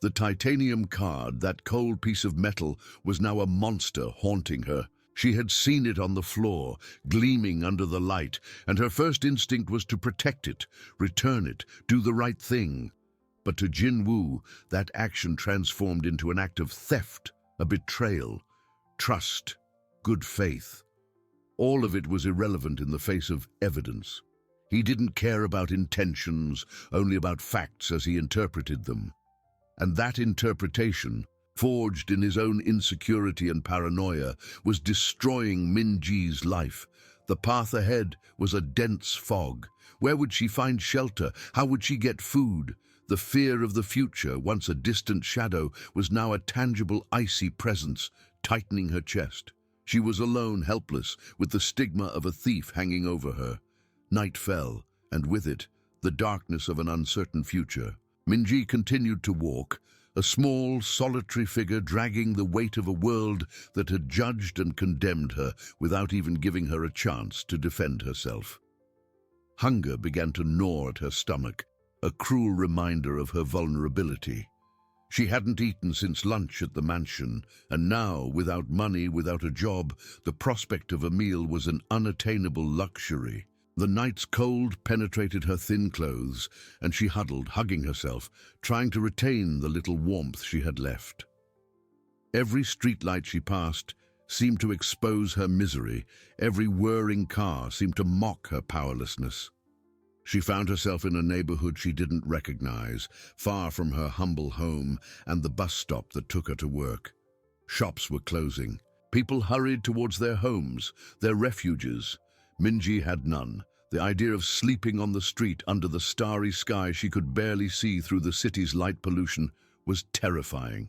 The titanium card, that cold piece of metal, was now a monster haunting her. She had seen it on the floor, gleaming under the light, and her first instinct was to protect it, return it, do the right thing. But to Jin Woo, that action transformed into an act of theft, a betrayal, trust, good faith. All of it was irrelevant in the face of evidence. He didn't care about intentions, only about facts as he interpreted them. And that interpretation, forged in his own insecurity and paranoia, was destroying Minji's life. The path ahead was a dense fog. Where would she find shelter? How would she get food? The fear of the future, once a distant shadow, was now a tangible, icy presence, tightening her chest. She was alone, helpless, with the stigma of a thief hanging over her. Night fell, and with it, the darkness of an uncertain future. Minji continued to walk, a small, solitary figure dragging the weight of a world that had judged and condemned her without even giving her a chance to defend herself. Hunger began to gnaw at her stomach, a cruel reminder of her vulnerability. She hadn't eaten since lunch at the mansion, and now, without money, without a job, the prospect of a meal was an unattainable luxury. The night's cold penetrated her thin clothes, and she huddled, hugging herself, trying to retain the little warmth she had left. Every streetlight she passed seemed to expose her misery. Every whirring car seemed to mock her powerlessness. She found herself in a neighborhood she didn't recognize, far from her humble home and the bus stop that took her to work. Shops were closing. People hurried towards their homes, their refuges. Minji had none. The idea of sleeping on the street under the starry sky she could barely see through the city's light pollution was terrifying.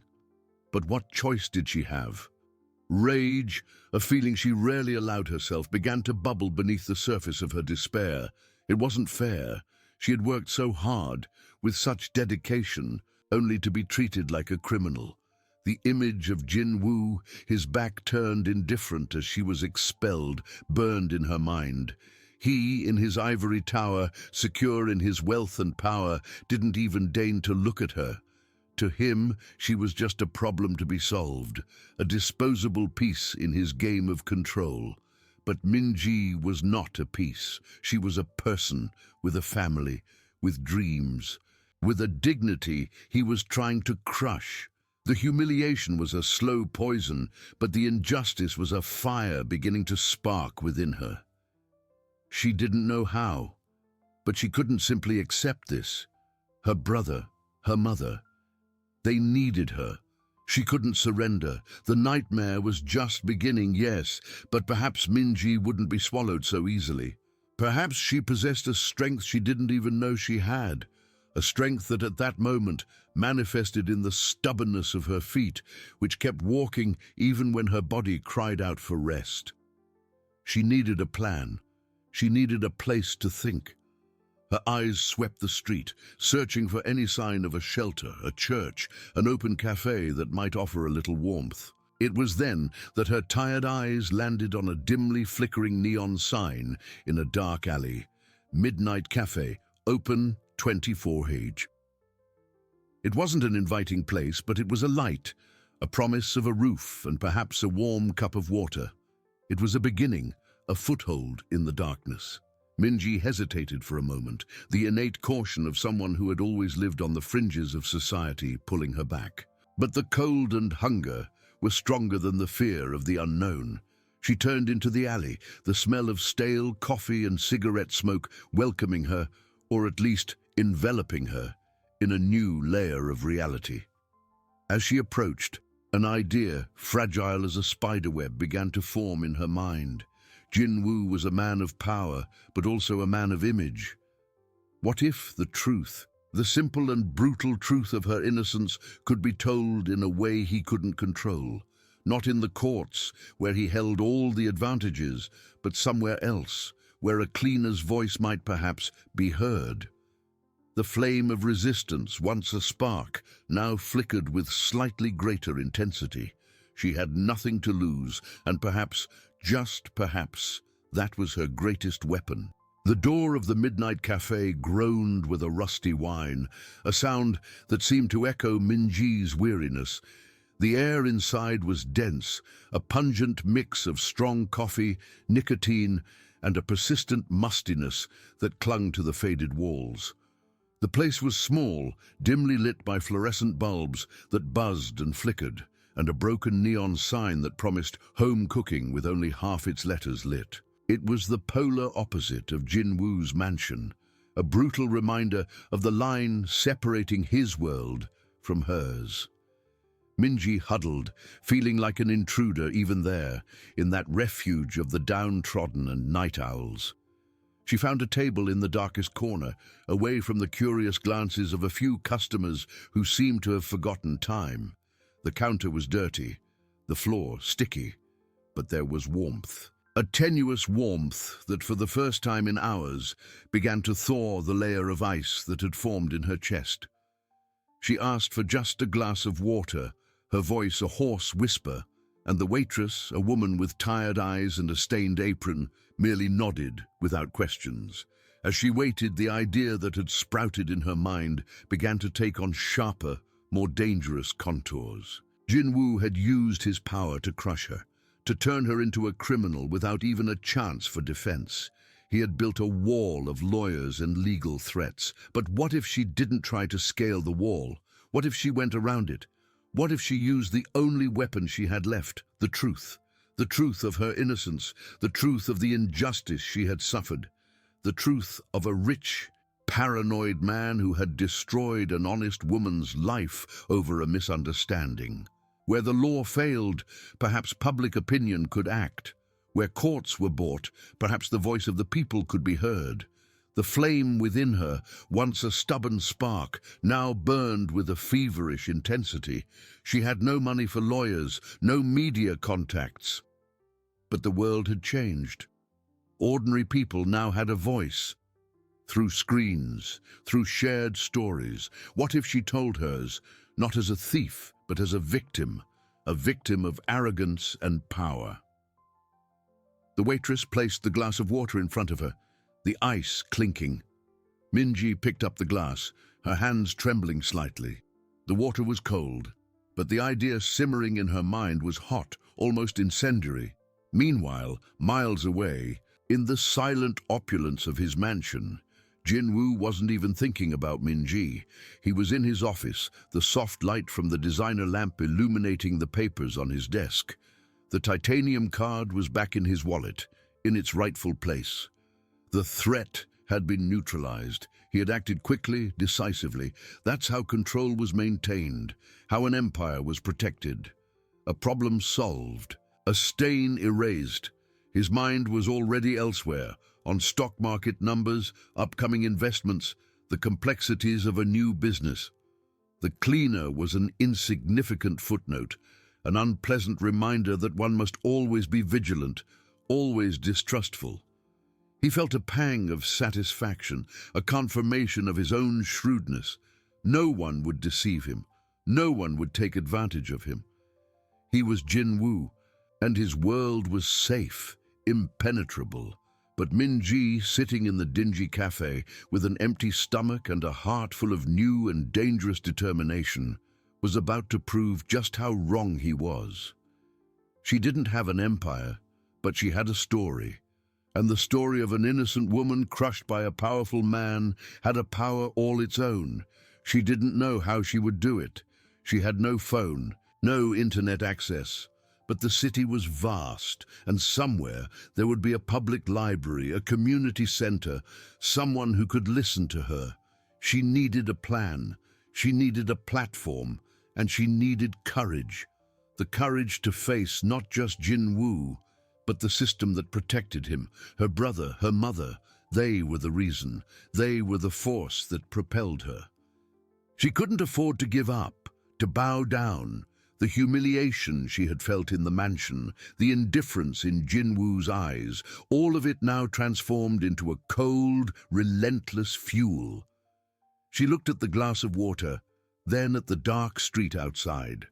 But what choice did she have? Rage, a feeling she rarely allowed herself, began to bubble beneath the surface of her despair. It wasn't fair. She had worked so hard, with such dedication, only to be treated like a criminal. The image of Jin Woo, his back turned indifferent as she was expelled, burned in her mind. He, in his ivory tower, secure in his wealth and power, didn't even deign to look at her. To him, she was just a problem to be solved, a disposable piece in his game of control. But Minji was not a piece. She was a person, with a family, with dreams, with a dignity he was trying to crush. The humiliation was a slow poison, but the injustice was a fire beginning to spark within her. She didn't know how, but she couldn't simply accept this. Her brother, her mother, they needed her. She couldn't surrender. The nightmare was just beginning, yes, but perhaps Minji wouldn't be swallowed so easily. Perhaps she possessed a strength she didn't even know she had, a strength that at that moment manifested in the stubbornness of her feet, which kept walking even when her body cried out for rest. She needed a plan. She needed a place to think. Her eyes swept the street, searching for any sign of a shelter, a church, an open cafe that might offer a little warmth. It was then that her tired eyes landed on a dimly flickering neon sign in a dark alley. Midnight Cafe, open 24h. It wasn't an inviting place, but it was a light, a promise of a roof and perhaps a warm cup of water. It was a beginning, a foothold in the darkness. Minji hesitated for a moment, the innate caution of someone who had always lived on the fringes of society pulling her back. But the cold and hunger were stronger than the fear of the unknown. She turned into the alley, the smell of stale coffee and cigarette smoke welcoming her, or at least enveloping her, in a new layer of reality. As she approached, an idea, fragile as a spiderweb, began to form in her mind. Jin Woo was a man of power, but also a man of image. What if the truth, the simple and brutal truth of her innocence, could be told in a way he couldn't control? Not in the courts, where he held all the advantages, but somewhere else, where a cleaner's voice might perhaps be heard. The flame of resistance, once a spark, now flickered with slightly greater intensity. She had nothing to lose, and perhaps, just perhaps, that was her greatest weapon. The door of the Midnight Cafe groaned with a rusty whine, a sound that seemed to echo Minji's weariness. The air inside was dense, a pungent mix of strong coffee, nicotine, and a persistent mustiness that clung to the faded walls. The place was small, dimly lit by fluorescent bulbs that buzzed and flickered, and a broken neon sign that promised home cooking with only half its letters lit. It was the polar opposite of Jin Woo's mansion, a brutal reminder of the line separating his world from hers. Minji huddled, feeling like an intruder even there, in that refuge of the downtrodden and night owls. She found a table in the darkest corner, away from the curious glances of a few customers who seemed to have forgotten time. The counter was dirty, the floor sticky, but there was warmth. A tenuous warmth that, for the first time in hours, began to thaw the layer of ice that had formed in her chest. She asked for just a glass of water, her voice a hoarse whisper, and the waitress, a woman with tired eyes and a stained apron, merely nodded without questions. As she waited, the idea that had sprouted in her mind began to take on sharper, more dangerous contours. Jin Woo had used his power to crush her, to turn her into a criminal without even a chance for defense. He had built a wall of lawyers and legal threats. But what if she didn't try to scale the wall? What if she went around it? What if she used the only weapon she had left, the truth? The truth of her innocence, the truth of the injustice she had suffered, the truth of a rich, paranoid man who had destroyed an honest woman's life over a misunderstanding. Where the law failed, perhaps public opinion could act. Where courts were bought, perhaps the voice of the people could be heard. The flame within her, once a stubborn spark, now burned with a feverish intensity. She had no money for lawyers, no media contacts. But the world had changed. Ordinary people now had a voice. Through screens, through shared stories. What if she told hers, not as a thief, but as a victim of arrogance and power? The waitress placed the glass of water in front of her, the ice clinking. Minji picked up the glass, her hands trembling slightly. The water was cold, but the idea simmering in her mind was hot, almost incendiary. Meanwhile, miles away, in the silent opulence of his mansion, Jinwoo wasn't even thinking about Minji. He was in his office, the soft light from the designer lamp illuminating the papers on his desk. The titanium card was back in his wallet, in its rightful place. The threat had been neutralized. He had acted quickly, decisively. That's how control was maintained, how an empire was protected. A problem solved, a stain erased. His mind was already elsewhere, on stock market numbers, upcoming investments, the complexities of a new business. The cleaner was an insignificant footnote, an unpleasant reminder that one must always be vigilant, always distrustful. He felt a pang of satisfaction, a confirmation of his own shrewdness. No one would deceive him. No one would take advantage of him. He was Jinwoo, and his world was safe, impenetrable. But Minji, sitting in the dingy cafe with an empty stomach and a heart full of new and dangerous determination, was about to prove just how wrong he was. She didn't have an empire, but she had a story. And the story of an innocent woman crushed by a powerful man had a power all its own. She didn't know how she would do it. She had no phone, no internet access. But the city was vast, and somewhere there would be a public library, a community center, someone who could listen to her. She needed a plan, she needed a platform, and she needed courage. The courage to face not just Jinwoo, but the system that protected him, her brother, her mother. They were the reason. They were the force that propelled her. She couldn't afford to give up, to bow down. The humiliation she had felt in the mansion, the indifference in Jinwoo's eyes, all of it now transformed into a cold, relentless fuel. She looked at the glass of water, then at the dark street outside.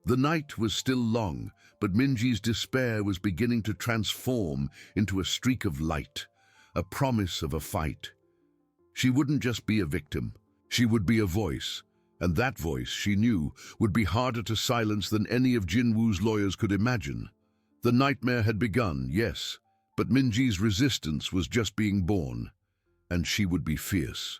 The night was still long, but Minji's despair was beginning to transform into a streak of light, a promise of a fight. She wouldn't just be a victim, she would be a voice, and that voice, she knew, would be harder to silence than any of Jinwoo's lawyers could imagine. The nightmare had begun, yes, but Minji's resistance was just being born, and she would be fierce.